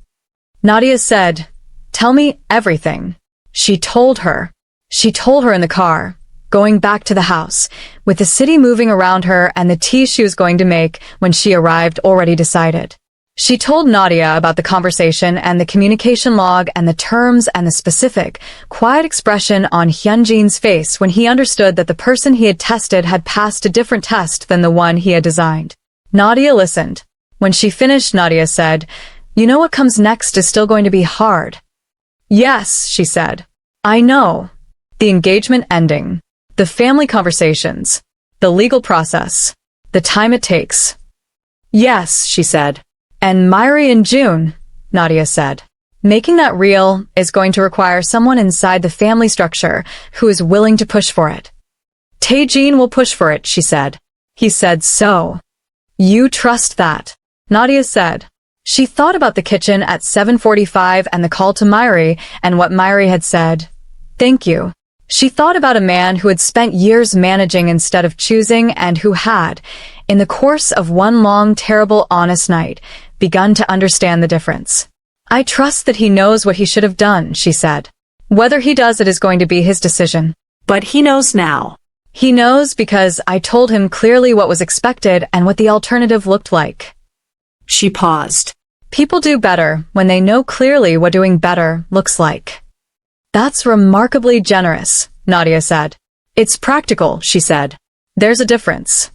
Nadia said, "Tell me everything." She told her. She told her in the car, going back to the house, with the city moving around her and the tea she was going to make when she arrived already decided. She told Nadia about the conversation and the communication log and the terms and the specific, quiet expression on Hyunjin's face when he understood that the person he had tested had passed a different test than the one he had designed. Nadia listened. When she finished, Nadia said, "You know what comes next is still going to be hard." "Yes," she said. "I know. The engagement ending, the family conversations, the legal process, the time it takes." "Yes," she said. "And Mirae in June," Nadia said. "Making that real is going to require someone inside the family structure who is willing to push for it." "Tae-jin will push for it," she said. He said, "So. You trust that?" Nadia said. She thought about the kitchen at 7:45 and the call to Mirae and what Mirae had said. "Thank you." She thought about a man who had spent years managing instead of choosing and who had, in the course of one long, terrible, honest night, begun to understand the difference. "I trust that he knows what he should have done," she said. "Whether he does it is going to be his decision. But he knows now. He knows because I told him clearly what was expected and what the alternative looked like." She paused. "People do better when they know clearly what doing better looks like." "That's remarkably generous," Nadia said. "It's practical," she said. "There's a difference."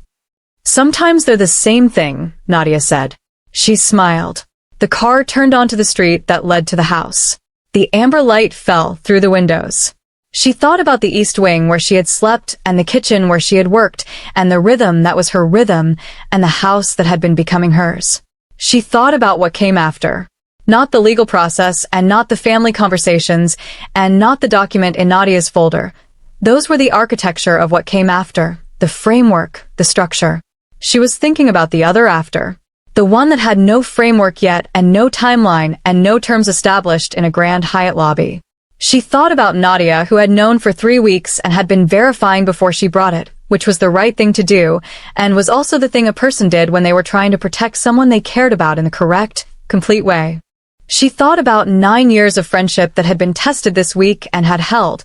"Sometimes they're the same thing," Nadia said. She smiled. The car turned onto the street that led to the house. The amber light fell through the windows. She thought about the east wing where she had slept and the kitchen where she had worked and the rhythm that was her rhythm and the house that had been becoming hers. She thought about what came after. Not the legal process and not the family conversations and not the document in Nadia's folder. Those were the architecture of what came after, the framework, the structure. She was thinking about the other after. The one that had no framework yet and no timeline and no terms established in a Grand Hyatt lobby. She thought about Nadia, who had known for 3 weeks and had been verifying before she brought it, which was the right thing to do, and was also the thing a person did when they were trying to protect someone they cared about in the correct, complete way. She thought about 9 years of friendship that had been tested this week and had held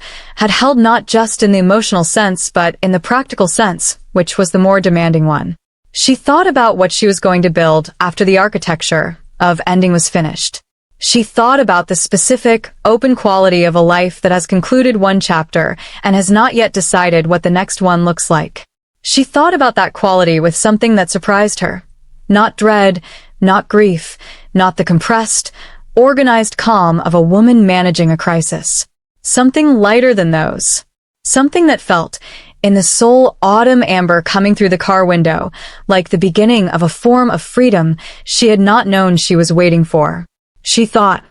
not just in the emotional sense but in the practical sense, which was the more demanding one. She thought about what she was going to build after the architecture of ending was finished. She thought about the specific, open quality of a life that has concluded one chapter and has not yet decided what the next one looks like. She thought about that quality with something that surprised her. Not dread, not grief, not the compressed, organized calm of a woman managing a crisis. Something lighter than those. Something that felt, in the Seoul autumn amber coming through the car window, like the beginning of a form of freedom she had not known she was waiting for. She thought,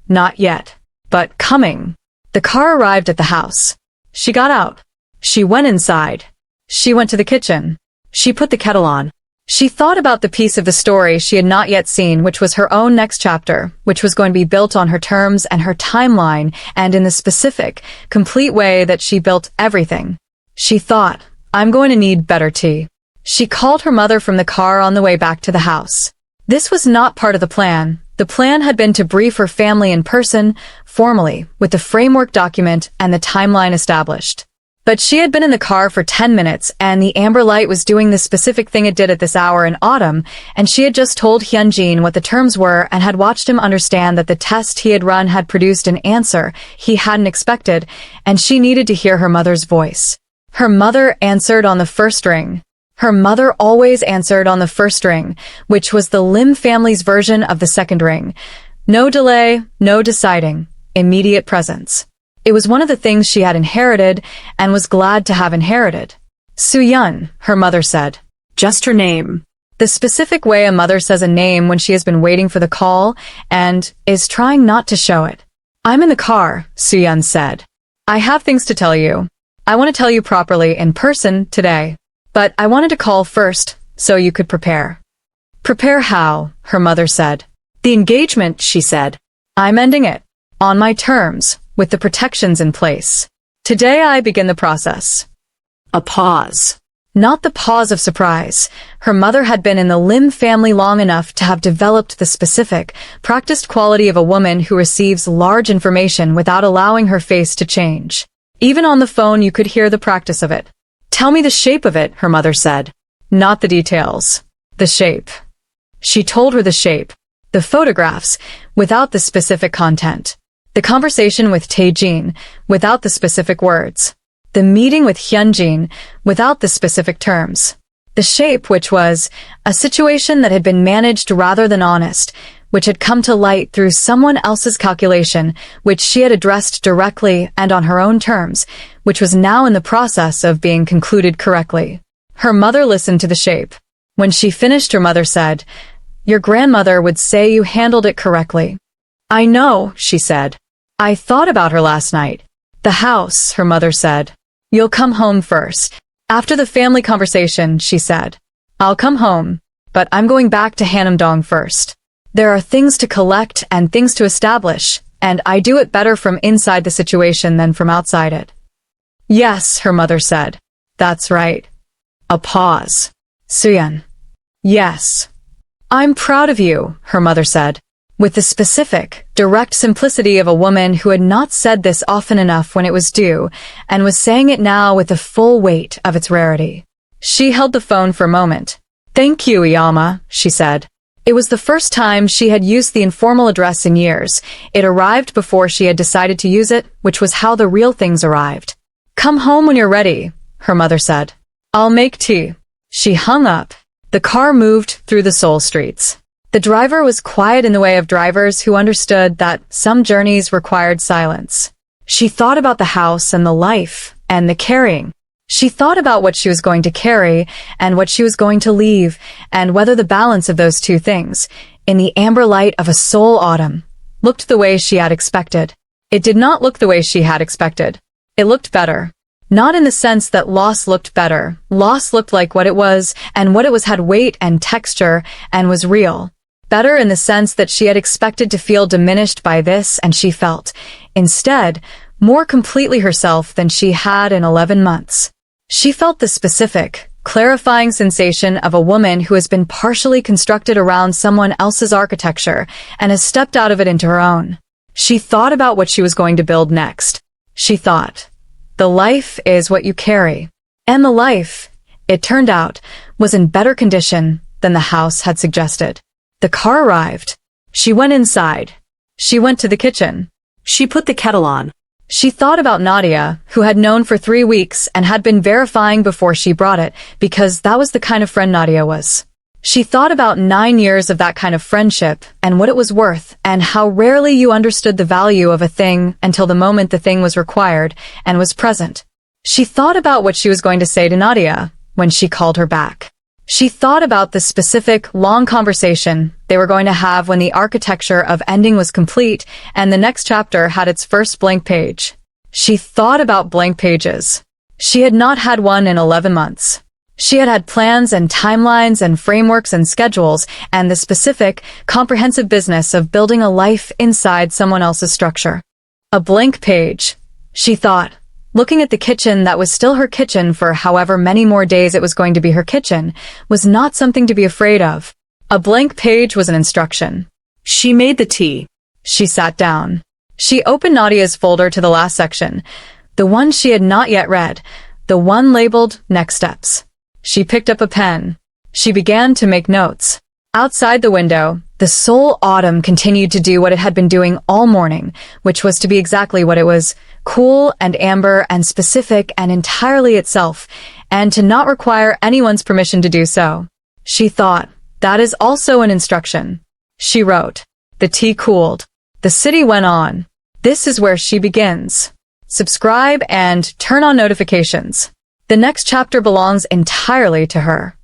not yet, but coming. The car arrived at the house. She got out. She went inside. She went to the kitchen. She put the kettle on. She thought about the piece of the story she had not yet seen, which was her own next chapter, which was going to be built on her terms and her timeline and in the specific, complete way that she built everything. She thought, I'm going to need better tea. She called her mother from the car on the way back to the house. This was not part of the plan. The plan had been to brief her family in person, formally, with the framework document and the timeline established. But she had been in the car for 10 minutes and the amber light was doing the specific thing it did at this hour in autumn, and she had just told Hyunjin what the terms were and had watched him understand that the test he had run had produced an answer he hadn't expected, and she needed to hear her mother's voice. Her mother answered on the first ring. Her mother always answered on the first ring, which was the Lim family's version of the second ring. No delay, no deciding, immediate presence. It was one of the things she had inherited and was glad to have inherited. Soo-yeon, her mother said. Just her name. The specific way a mother says a name when she has been waiting for the call and is trying not to show it. I'm in the car, Soo-yeon said. I have things to tell you. I want to tell you properly in person today. But I wanted to call first, so you could prepare. Prepare how? Her mother said. The engagement, she said. I'm ending it. On my terms, with the protections in place. Today I begin the process. A pause. Not the pause of surprise. Her mother had been in the Lim family long enough to have developed the specific, practiced quality of a woman who receives large information without allowing her face to change. Even on the phone you could hear the practice of it. Tell me the shape of it, her mother said. Not the details. The shape. She told her the shape. The photographs, without the specific content. The conversation with Tae-jin, without the specific words. The meeting with Hyunjin, without the specific terms. The shape, which was a situation that had been managed rather than honest, which had come to light through someone else's calculation, which she had addressed directly and on her own terms, which was now in the process of being concluded correctly. Her mother listened to the shape. When she finished, her mother said, Your grandmother would say you handled it correctly. I know, she said. I thought about her last night. The house, her mother said. You'll come home first. After the family conversation, she said. I'll come home, but I'm going back to Hannam-dong first. There are things to collect and things to establish, and I do it better from inside the situation than from outside it. Yes, her mother said. That's right. A pause. Soo-yeon. Yes. I'm proud of you, her mother said, with the specific, direct simplicity of a woman who had not said this often enough when it was due, and was saying it now with the full weight of its rarity. She held the phone for a moment. Thank you, Iyama, she said. It was the first time she had used the informal address in years. It arrived before she had decided to use it, which was how the real things arrived. Come home when you're ready, her mother said. I'll make tea. She hung up. The car moved through the Seoul streets. The driver was quiet in the way of drivers who understood that some journeys required silence. She thought about the house and the life and the carrying. She thought about what she was going to carry and what she was going to leave, and whether the balance of those two things, in the amber light of a Seoul autumn, looked the way she had expected. It did not look the way she had expected. It looked better. Not in the sense that loss looked better. Loss looked like what it was, and what it was had weight and texture and was real. Better in the sense that she had expected to feel diminished by this, and she felt, instead, more completely herself than she had in 11 months. She felt the specific, clarifying sensation of a woman who has been partially constructed around someone else's architecture and has stepped out of it into her own. She thought about what she was going to build next. She thought, the life is what you carry. And the life, it turned out, was in better condition than the house had suggested. The car arrived. She went inside. She went to the kitchen. She put the kettle on. She thought about Nadia, who had known for 3 weeks and had been verifying before she brought it, because that was the kind of friend Nadia was. She thought about 9 years of that kind of friendship and what it was worth and how rarely you understood the value of a thing until the moment the thing was required and was present. She thought about what she was going to say to Nadia when she called her back. She thought about the specific, long conversation they were going to have when the architecture of ending was complete and the next chapter had its first blank page. She thought about blank pages. She had not had one in 11 months. She had had plans and timelines and frameworks and schedules and the specific, comprehensive business of building a life inside someone else's structure. A blank page, she thought, looking at the kitchen that was still her kitchen for however many more days it was going to be her kitchen, was not something to be afraid of. A blank page was an instruction. She made the tea. She sat down. She opened Nadia's folder to the last section, the one she had not yet read, the one labeled Next Steps. She picked up a pen. She began to make notes. Outside the window, the Seoul autumn continued to do what it had been doing all morning, which was to be exactly what it was, cool and amber and specific and entirely itself, and to not require anyone's permission to do so. She thought, that is also an instruction. She wrote. The tea cooled. The city went on. This is where she begins. Subscribe and turn on notifications. The next chapter belongs entirely to her.